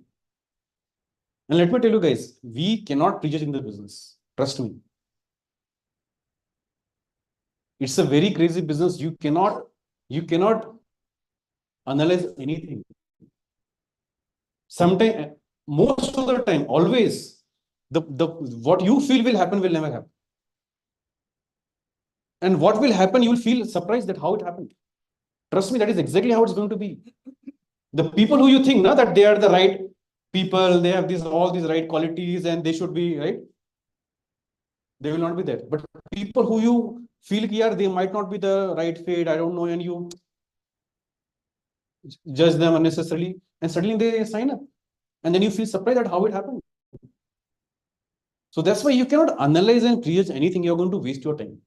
And let me tell you guys, we cannot prejudge in the business. Trust me. It's a very crazy business. You cannot analyze anything. Sometimes, most of the time, always, the what you feel will happen will never happen. And what will happen, you will feel surprised that how it happened. Trust me, that is exactly how it's going to be. The people who you think that they are the right people, they have all these right qualities, and they should be right, they will not be there. But people who you feel here, they might not be the right fit, I don't know, and you judge them unnecessarily, and suddenly they sign up, and then you feel surprised at how it happened. So that's why you cannot analyze and prejudge anything. You're going to waste your time.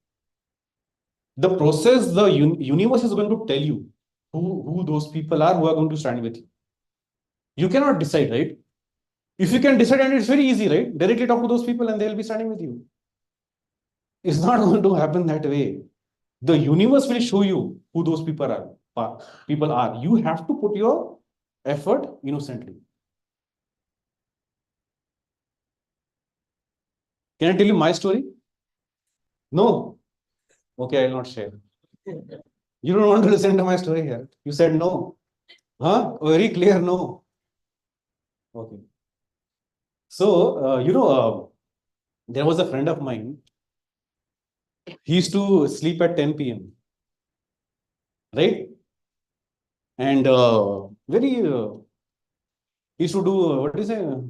The process, the universe is going to tell you who those people are who are going to stand with you. You cannot decide, right? If you can decide, and it's very easy, right? Directly talk to those people and they'll be standing with you. It's not going to happen that way. The universe will show you who those people are. You have to put your effort innocently. Can I tell you my story? No. Okay, I'll not share. You don't want to listen to my story here. You said no. Huh? Very clear no. Okay. So, there was a friend of mine. He used to sleep at 10 p.m. Right? And he used to do,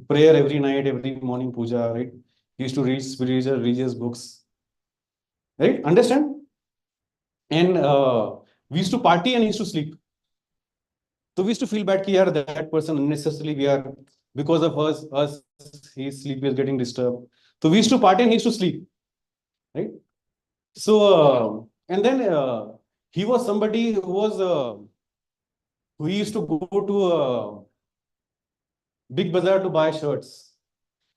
prayer every night, every morning, puja, right? He used to read spiritual, religious books. Right? Understand? And we used to party and he used to sleep. So we used to feel bad that person unnecessarily because of us, his sleep is getting disturbed. So we used to party and he used to sleep. Right? So, and then he was somebody who used to go to Big Bazaar to buy shirts.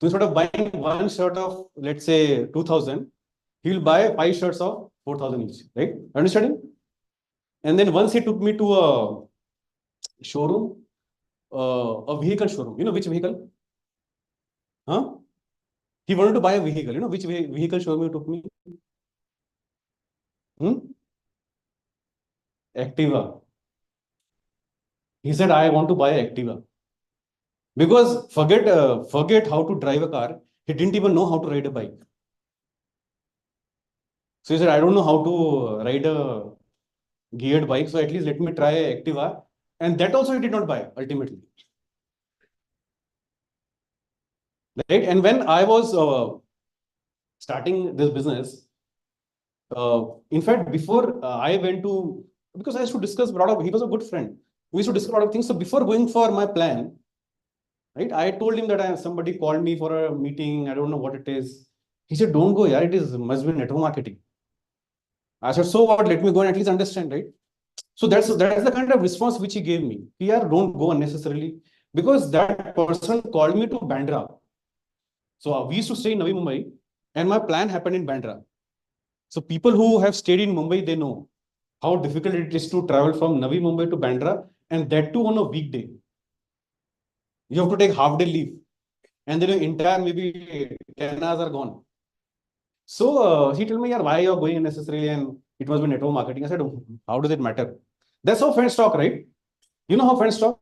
So instead of buying one shirt of, let's say, 2,000, he will buy 5 shirts of 4,000 each, right? Understanding? And then once he took me to a showroom, a vehicle showroom. You know which vehicle? Huh? He wanted to buy a vehicle. You know which vehicle showroom he took me? Activa. He said, I want to buy Activa. Because forget how to drive a car. He didn't even know how to ride a bike. So he said, I don't know how to ride a geared bike. So at least let me try Activa. And that also he did not buy ultimately. Right? And when I was starting this business, in fact, before I went to, because I used to discuss a lot of, he was a good friend. We used to discuss a lot of things. So before going for my plan, right, I told him that somebody called me for a meeting. I don't know what it is. He said, don't go, yeah, must be network marketing. I said, so what? Let me go and at least understand, right? So that's the kind of response which he gave me. Here, don't go unnecessarily, because that person called me to Bandra. So we used to stay in Navi Mumbai, and my plan happened in Bandra. So people who have stayed in Mumbai, they know how difficult it is to travel from Navi Mumbai to Bandra, and that too on a weekday. You have to take half day leave, and then your entire maybe 10 hours are gone. So he told me, yeah, why you're going unnecessarily, and it must be network marketing. I said, how does it matter? That's how friends talk, right? You know how friends talk?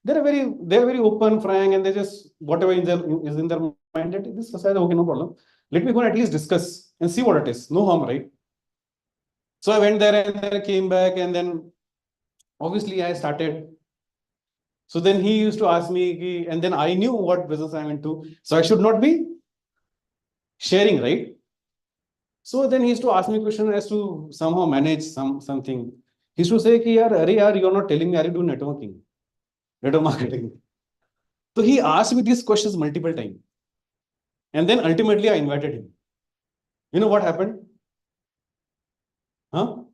They're very open, frank, and they just whatever is in their mind. That this society, okay, no problem. Let me go and at least discuss and see what it is. No harm, right? So I went there and then I came back, and then obviously I started. So then he used to ask me, and then I knew what business I'm into. So I should not be sharing, right? So then he used to ask me question as to somehow manage something. He used to say, you're not telling me, are you doing network marketing? So he asked me these questions multiple times. And then ultimately I invited him. You know what happened? Huh?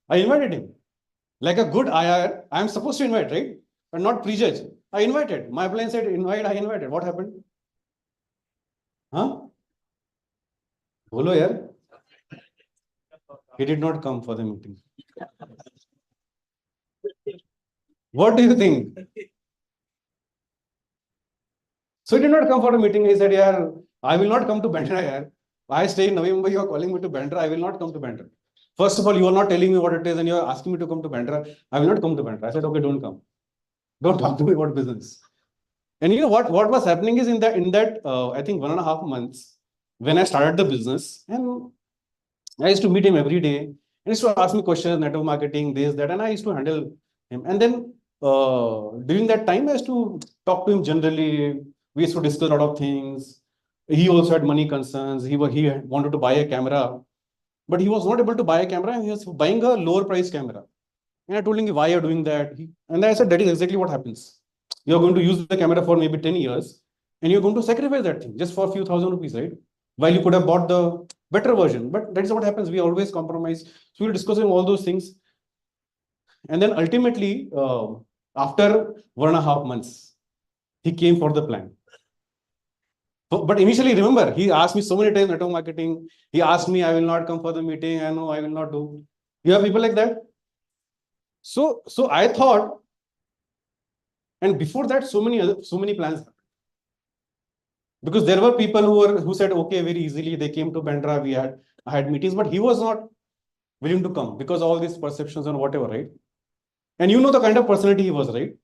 I invited him. Like a good IR, I am supposed to invite, right? But not prejudge. I invited. My plan said invite, I invited. What happened? Huh? Bolo yaar. He did not come for the meeting. What do you think? So he did not come for a meeting. He said, yeah, I will not come to Bandra. Yaar. I stay in Navi Mumbai. You are calling me to Bandra. I will not come to Bandra. First of all, you are not telling me what it is, and you are asking me to come to Bandra. I will not come to Bandra. I said, okay, don't come. Don't talk to me about business. And you know what was happening is in that I think 1.5 months, when I started the business, and I used to meet him every day, and he used to ask me questions, network marketing, this, that, and I used to handle him. And then during that time, I used to talk to him generally. We used to discuss a lot of things. He also had money concerns. He wanted to buy a camera, but he was not able to buy a camera, and he was buying a lower price camera. And I told him, why you're doing that? And I said, that is exactly what happens. You're going to use the camera for maybe 10 years, and you're going to sacrifice that thing just for a few thousand rupees, right? While you could have bought the better version. But that is what happens. We always compromise. So we're discussing all those things. And then ultimately, after 1.5 months, he came for the plan. But initially, remember, he asked me so many times network marketing. He asked me, I will not come for the meeting. I know I will not do. You have people like that? So I thought, and before that, so many plans happened. Because there were people who said, okay, very easily, they came to Bandra, I had meetings, but he was not willing to come because all these perceptions and whatever, right? And you know the kind of personality he was, right?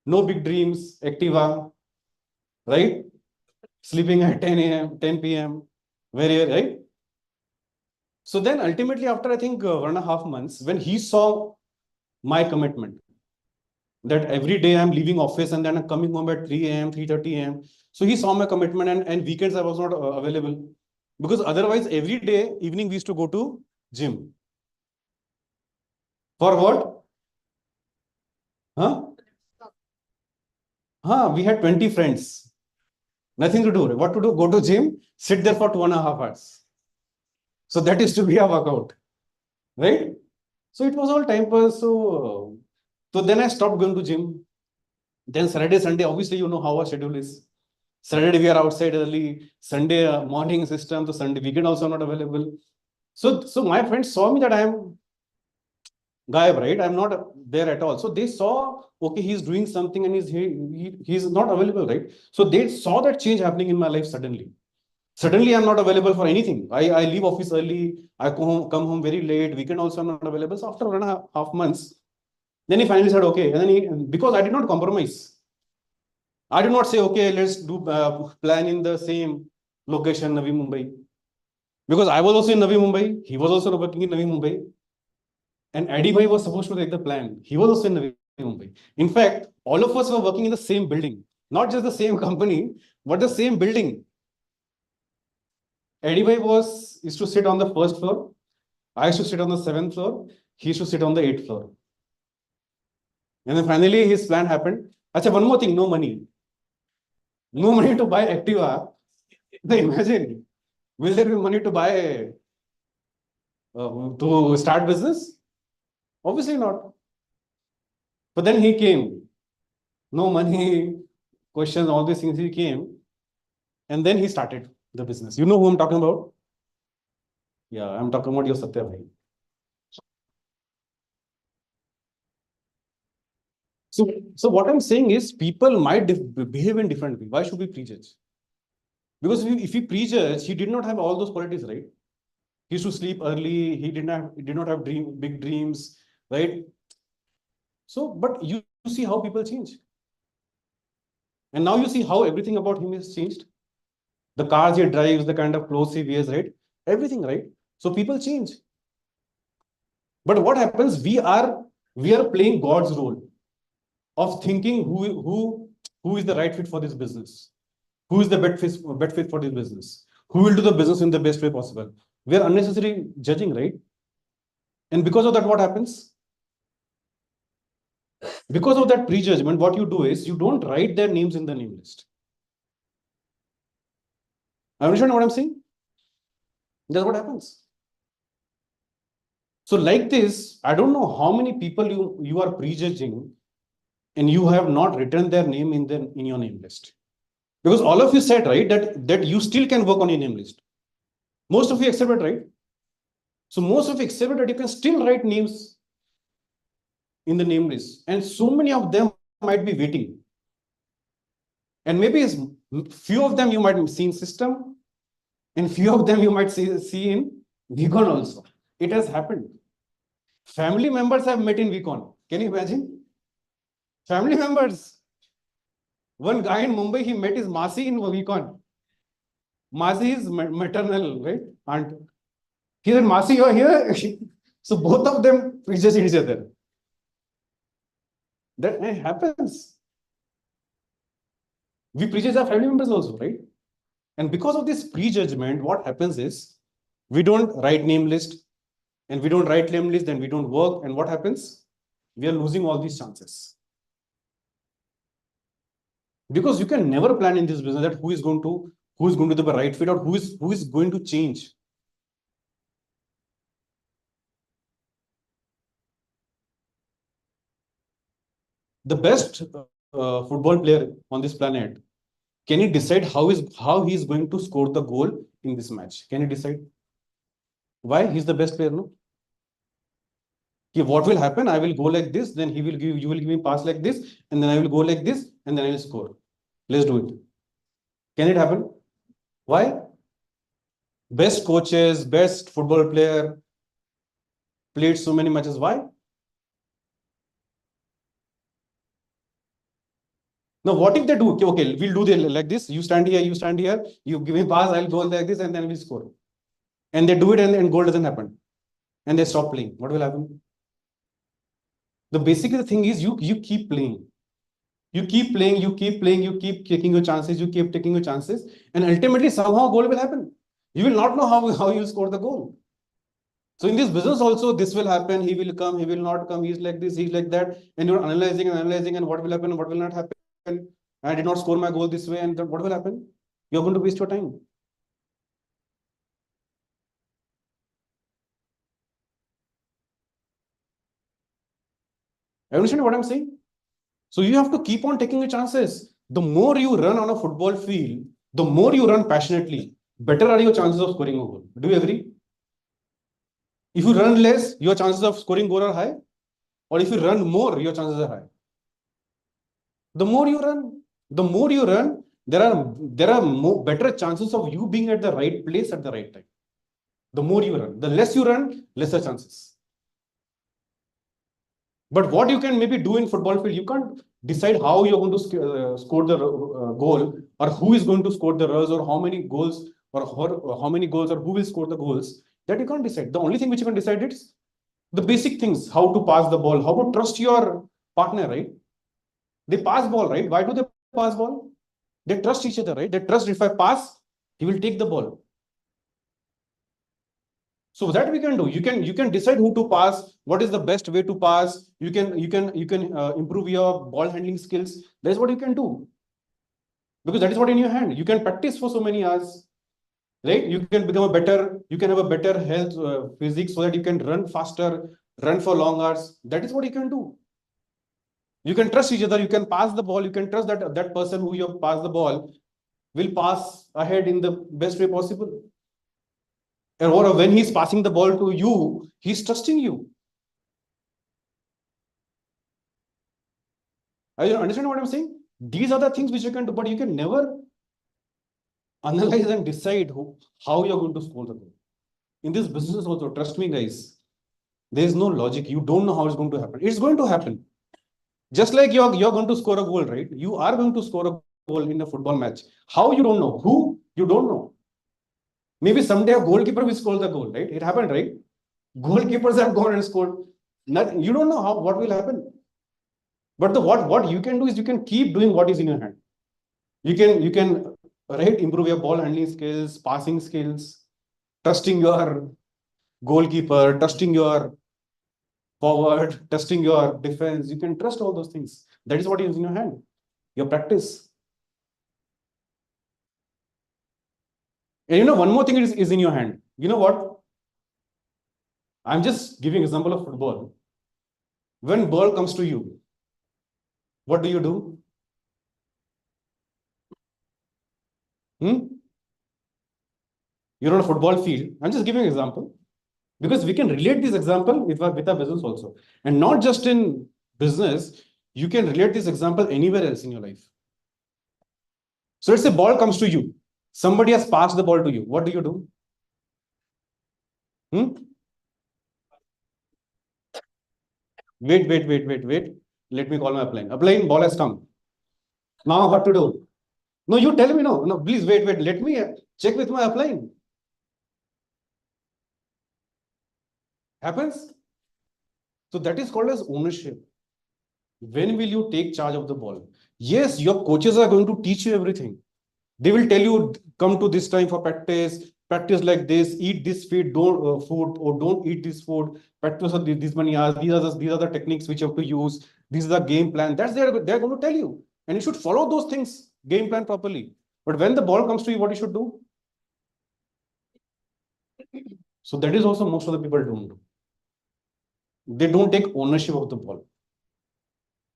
No big dreams, Activa, right? Sleeping at 10 a.m., 10 p.m., right? So then ultimately, after I think 1.5 months, when he saw my commitment, that every day I'm leaving office and then I'm coming home at 3 a.m., 3:30 a.m. So he saw my commitment, and weekends I was not available. Because otherwise, every day, evening, we used to go to gym. For what? We had 20 friends. Nothing to do. What to do? Go to gym, sit there for 2.5 hours. So that is to be a workout. Right? So it was all time pass. So then I stopped going to gym. Then Saturday, Sunday, obviously you know how our schedule is. Saturday we are outside early. Sunday morning system. So Sunday weekend also not available. So my friends saw me that I am Gayab, right? I'm not there at all. So they saw, okay, he's doing something and he's not available, right? So they saw that change happening in my life suddenly. Suddenly, I'm not available for anything. I leave office early. I come home very late. Weekend also I'm not available. So after 1.5 months, then he finally said, okay. And then because I did not compromise. I did not say, okay, let's do plan in the same location, Navi Mumbai. Because I was also in Navi Mumbai. He was also working in Navi Mumbai. And Eddie Bhai was supposed to take the plan. He was also in Navi Mumbai. In fact, all of us were working in the same building. Not just the same company, but the same building. Eddie Bhai used to sit on the first floor. I used to sit on the 7th floor. He used to sit on the 8th floor. And then finally his plan happened. Achha, one more thing, no money. No money to buy Activa. Then imagine, will there be money to buy, to start business? Obviously not. But then he came. No money, questions, all these things, he came. And then he started the business. You know who I'm talking about? Yeah, I'm talking about your Satya Bhai. So what I'm saying is people might behave in different way. Why should we prejudge? Because if we prejudge, he did not have all those qualities, right? He used to sleep early. He did not have big dreams, right? So, but you see how people change. And now you see how everything about him has changed. The cars he drives, the kind of clothes he wears, right? Everything, right? So people change. But what happens? We are playing God's role of thinking who is the right fit for this business, who is the best fit for this business, who will do the business in the best way possible. We are unnecessarily judging, right? And because of that, what happens? Because of that prejudgment, what you do is you don't write their names in the name list. Understand what I'm saying? That's what happens. So like this, I don't know how many people you are prejudging and you have not written their name in your name list. Because all of you said, right, that you still can work on your name list. Most of you accepted, right? So most of you accepted that you can still write names in the name list. And so many of them might be waiting. And maybe few of them you might see in system, and few of them you might see in Vicon also. It has happened. Family members have met in Vicon. Can you imagine? Family members. One guy in Mumbai, he met his Masi in Vicon. Masi is maternal, right? Aunt. He said, Masi, you are here. So both of them prejudge each other. That happens. We prejudge our family members also, right? And because of this prejudgment, what happens is we don't write name list, and we don't write name list, then we don't work. And what happens? We are losing all these chances. Because you can never plan in this business that who is going to be the right fit or who is going to change. The best football player on this planet, can he decide how he is going to score the goal in this match? Can he decide? Why? He's the best player, no? What will happen? I will go like this, then you will give me pass like this, and then I will go like this, and then I will score. Let's do it. Can it happen? Why? Best coaches, best football player, played so many matches. Why? Now, what if they do? Okay, we'll do like this. You stand here, you give me pass, I'll go like this, and then we'll score. And they do it, and goal doesn't happen. And they stop playing. What will happen? Basically, the thing is you keep playing. You keep playing, you keep taking your chances, and ultimately somehow goal will happen. You will not know how you score the goal. So in this business also, this will happen, he will come, he will not come, he's like this, he's like that, and you're analyzing, and what will happen and what will not happen. I did not score my goal this way, and what will happen? You're going to waste your time. Understand what I'm saying? So you have to keep on taking your chances. The more you run on a football field, the more you run passionately, better are your chances of scoring a goal. Do you agree? If you run less, your chances of scoring goal are high. Or if you run more, your chances are high. The more you run, there are more better chances of you being at the right place at the right time. The more you run, the less you run, lesser chances. But what you can maybe do in football field, you can't decide how you're going to score the goal, or who is going to score the runs, or how many goals, or how many goals, or who will score the goals. That you can't decide. The only thing which you can decide is the basic things: how to pass the ball, how to trust your partner, right? They pass ball, right? Why do they pass ball? They trust each other, right? They trust if I pass, he will take the ball. So that we can do. You can decide who to pass, what is the best way to pass. You can improve your ball handling skills. That is what you can do, because that is what in your hand. You can practice for so many hours, right? You can become a better. You can have a better health physics, so that you can run faster, run for long hours. That is what you can do. You can trust each other. You can pass the ball. You can trust that person who you pass the ball will pass ahead in the best way possible. Or when he's passing the ball to you, he's trusting you. Are you understand what I'm saying? These are the things which you can do, but you can never analyze and decide how you're going to score the goal. In this business also, trust me, guys, there is no logic. You don't know how it's going to happen. It's going to happen. Just like you're going to score a goal, right? You are going to score a goal in a football match. How, you don't know. Who, you don't know. Maybe someday a goalkeeper will score the goal, right? It happened, right? Goalkeepers have gone and scored. Nothing. You don't know what will happen. But what you can do is you can keep doing what is in your hand. You can right, improve your ball handling skills, passing skills, trusting your goalkeeper, trusting your forward, trusting your defense. You can trust all those things. That is what is in your hand. Your practice. And one more thing is in your hand. You know what? I'm just giving example of football. When ball comes to you, what do you do? You're on a football field. I'm just giving an example, because we can relate this example with our business also. And not just in business, you can relate this example anywhere else in your life. So let's say ball comes to you. Somebody has passed the ball to you. What do you do? Wait. Let me call my upline. Upline, ball has come. Now what to do? No, you tell me. No, please wait. Let me check with my upline. Happens. So that is called as ownership. When will you take charge of the ball? Yes, your coaches are going to teach you everything. They will tell you, come to this time for practice like this, eat this food, don't eat this food, practice this many hours. These are the techniques which you have to use. This is the game plan. That's they're going to tell you, and you should follow those things, game plan properly. But when the ball comes to you, what you should do? So that is also most of the people don't do. They don't take ownership of the ball.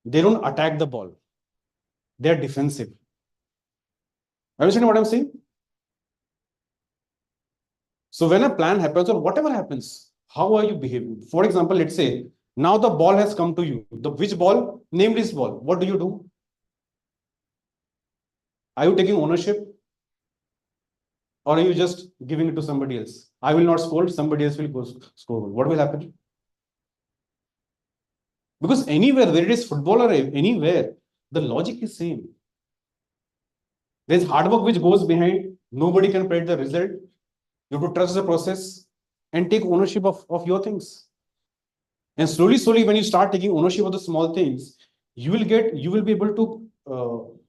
They don't attack the ball. They are defensive. Understand what I'm saying? So when a plan happens, or whatever happens, how are you behaving? For example, let's say now the ball has come to you. Which ball? Name this ball. What do? Are you taking ownership? Or are you just giving it to somebody else? I will not score, somebody else will go score. What will happen? Because anywhere, whether it is football or anywhere, the logic is same. There's hard work which goes behind. Nobody can predict the result. You have to trust the process and take ownership of your things. And slowly, when you start taking ownership of the small things, you will be able to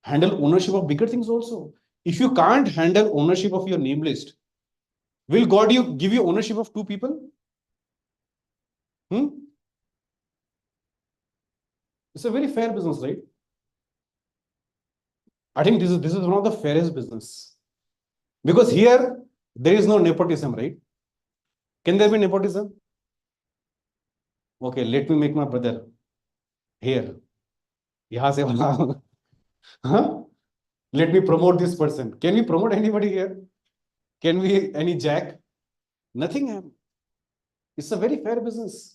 handle ownership of bigger things also. If you can't handle ownership of your name list, will God give you ownership of 2 people? It's a very fair business, right? I think this is one of the fairest business, because here there is no nepotism, right? Can there be nepotism? Okay, let me make my brother here. Huh? Let me promote this person. Can we promote anybody here? Can we any jack? Nothing. It's a very fair business.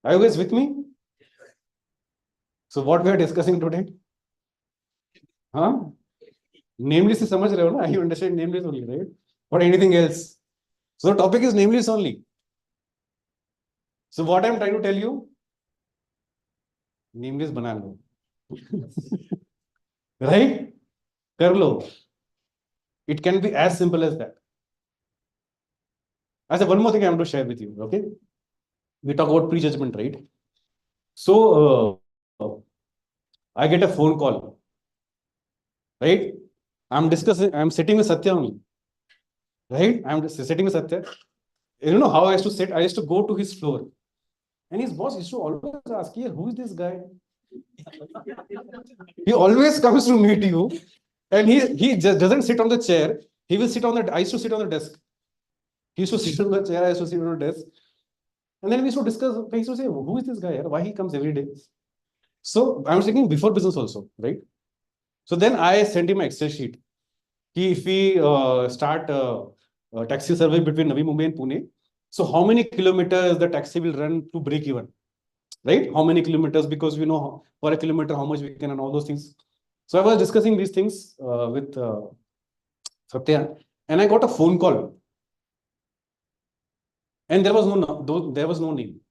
Are you guys with me? So what we are discussing today? Huh? Nameless is samajh rahe ho na? You understand nameless only, right? Or anything else? So the topic is nameless only. So what I'm trying to tell you, nameless bana lo. Right? Kar lo. It can be as simple as that. I said one more thing I want to share with you. Okay? We talk about prejudgment, right? So I get a phone call. Right? I'm sitting with Satya only. Right? I'm just sitting with Satya. You know how I used to sit? I used to go to his floor. And his boss used to always ask, "Here, who is this guy?" He always comes to meet you. And he just doesn't sit on the chair. He will sit on the, I used to sit on the desk. He used to sit on the chair, I used to sit on the desk. And then we used to discuss, he used to say, "Who is this guy? Why he comes every day?" So I was thinking before business also, right? So then I sent him an Excel sheet. If we start a taxi service between Navi Mumbai and Pune, so how many kilometers the taxi will run to break even, right? How many kilometers, because we know for a kilometer how much we can and all those things. So I was discussing these things with Satya, and I got a phone call. And there was no name.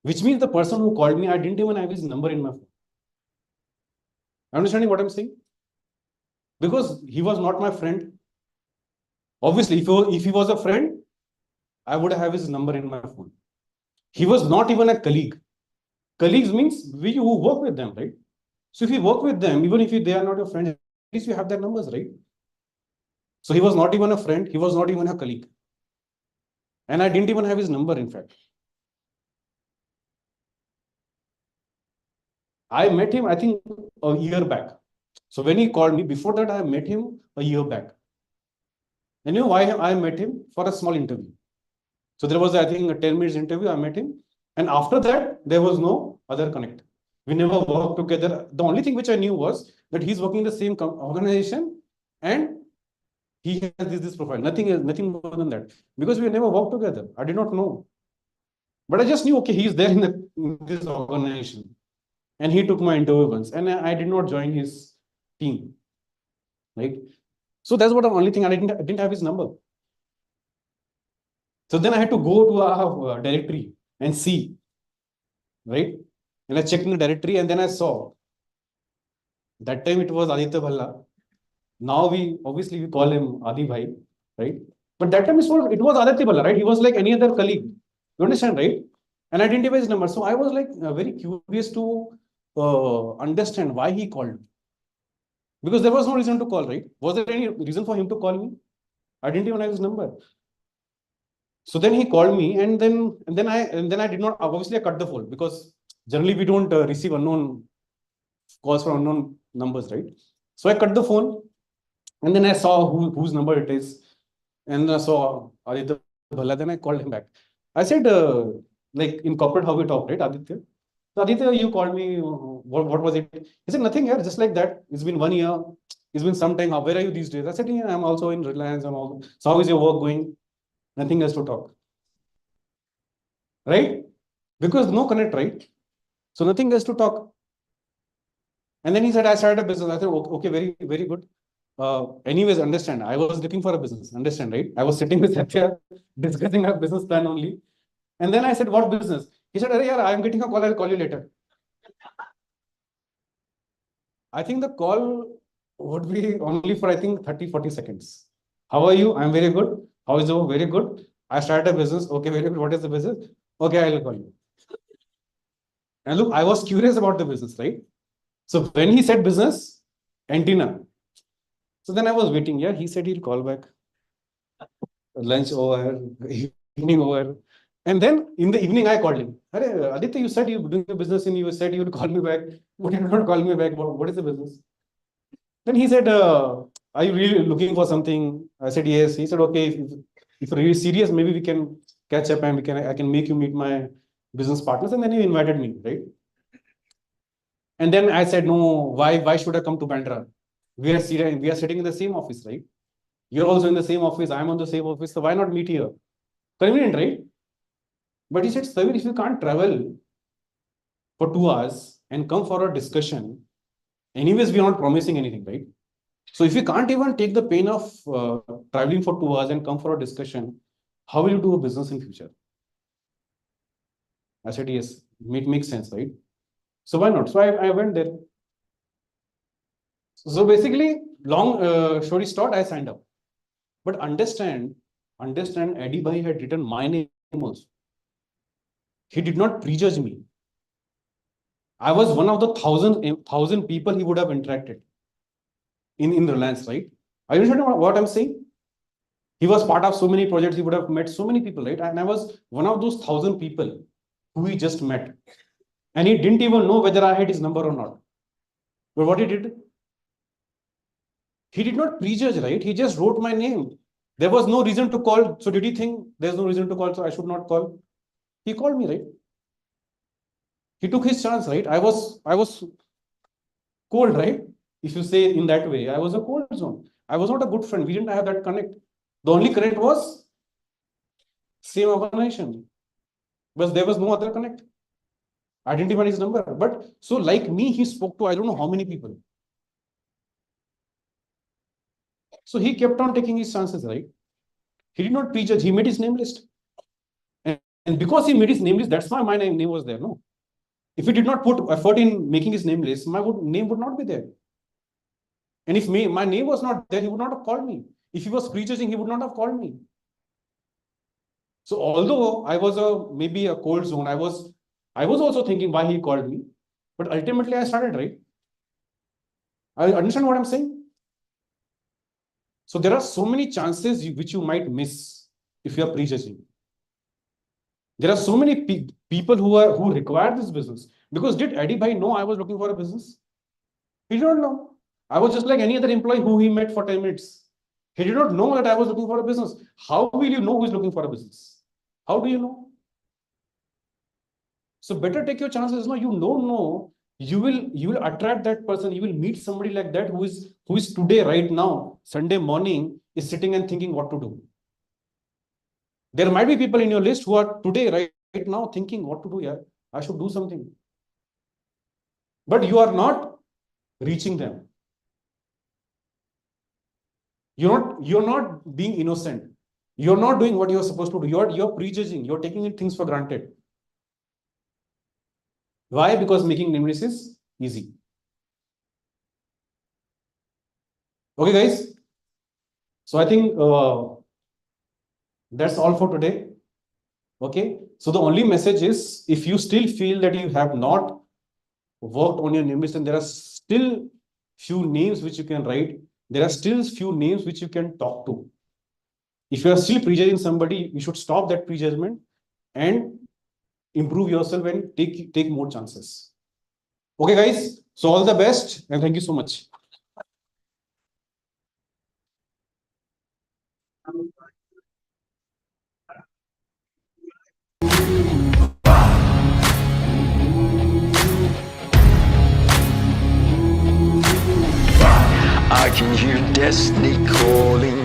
Which means the person who called me, I didn't even have his number in my phone. Understanding what I'm saying? Because he was not my friend. Obviously, if he was a friend, I would have his number in my phone. He was not even a colleague. Colleagues means we who work with them, right? So if you work with them, even if they are not your friend, at least you have their numbers, right? So he was not even a friend. He was not even a colleague. And I didn't even have his number, in fact. I met him, I think, a year back. So when he called me, before that, I met him a year back. And you know why I met him? For a small interview. So there was, I think, a 10 minutes interview. I met him. And after that, there was no other connect. We never worked together. The only thing which I knew was that he's working in the same organization and he has this profile. Nothing more than that. Because we never worked together. I did not know. But I just knew, okay, he's there in this organization. And he took my interview once. And I did not join his team. Right? So that's what the only thing. I didn't have his number. So then I had to go to our directory and see. Right? And I checked in the directory and then I saw. That time it was Aditya Bhalla. Now we call him Adi Bhai, right? But that time it was Aditya Bhalla, right? He was like any other colleague. You understand, right? And I didn't have his number. So I was like very curious to understand why he called. Because there was no reason to call, right? Was there any reason for him to call me? I didn't even have his number. So then he called me and then I did not, obviously I cut the phone because generally we don't receive unknown calls from unknown numbers, right? So I cut the phone and then I saw whose number it is. And I saw Aditya Bhalla, then I called him back. I said, like in corporate how we talk, right, Aditya? So Aditya, you called me, what was it? He said, nothing here, just like that. It's been 1 year. It's been some time. Where are you these days? I said, yeah, I'm also in Reliance and all. So how is your work going? Nothing else to talk. Right? Because no connect, right? So nothing else to talk. And then he said, I started a business. I said, okay, very, very good. Anyways, understand. I was looking for a business. Understand, right? I was sitting with Satya discussing our business plan only. And then I said, what business? He said, "Arey yaar, I'm getting a call. I'll call you later." I think the call would be only for, I think, 30-40 seconds. How are you? I'm very good. How is your? Very good. I started a business. Okay, very good. What is the business? Okay, I'll call you. And look, I was curious about the business, right? So when he said business, antenna. So then I was waiting. Yeah, he said he'll call back. Lunch over, evening over. And then in the evening, I called him. Aditya, you said you're doing a business and you said you would call me back. But you did not call me back. What is the business? Then he said, are you really looking for something? I said, yes. He said, okay, if you're really serious, maybe we can catch up and I can make you meet my business partners. And then he invited me, right? And then I said, no, why should I come to Bandra? We are sitting in the same office, right? You're also in the same office. I'm on the same office. So why not meet here? Convenient, right? But he said, Savir, if you can't travel for 2 hours and come for a discussion, anyways, we are not promising anything, right? So if you can't even take the pain of traveling for 2 hours and come for a discussion, how will you do a business in future? I said, yes, it makes sense, right? So why not? So I went there. So basically, long story short, I signed up. But understand, Eddie Bhai had written my name also. He did not prejudge me. I was one of the thousand people he would have interacted in Reliance, right? Are you understanding what I'm saying? He was part of so many projects, he would have met so many people, right? And I was one of those 1,000 people who he just met. And he didn't even know whether I had his number or not. But what he did not prejudge, right? He just wrote my name. There was no reason to call. So did he think there's no reason to call, so I should not call? He called me, right? He took his chance, right? I was cold, right? If you say in that way, I was a cold zone. I was not a good friend. We didn't have that connect. The only connect was same organization. But there was no other connect. I didn't even his number. But so like me, he spoke to I don't know how many people. So he kept on taking his chances, right? He did not prejudge. He made his name list. And because he made his name list, that's why my name was there, no? If he did not put effort in making his name list, my name would not be there. And if my name was not there, he would not have called me. If he was prejudging, he would not have called me. So although I was maybe a cold zone, I was also thinking why he called me. But ultimately I started, right? I understand what I'm saying? So there are so many chances which you might miss if you are prejudging. There are so many people who require this business. Because did Eddie Bhai know I was looking for a business? He did not know. I was just like any other employee who he met for 10 minutes. He did not know that I was looking for a business. How will you know who is looking for a business? How do you know? So better take your chances. No, you don't know. You will attract that person. You will meet somebody like that who is today, right now, Sunday morning, is sitting and thinking what to do. There might be people in your list who are today, right now, thinking what to do. Yeah, I should do something. But you are not reaching them. You're not being innocent. You're not doing what you're supposed to do. You're prejudging. You're taking things for granted. Why? Because making name list is easy. Okay, guys. So I think that's all for today. Okay. So the only message is, if you still feel that you have not worked on your name list and there are still few names which you can write, there are still few names which you can talk to. If you are still prejudging somebody, you should stop that prejudgment and improve yourself and take more chances. Okay, guys. So all the best and thank you so much. I can hear destiny calling.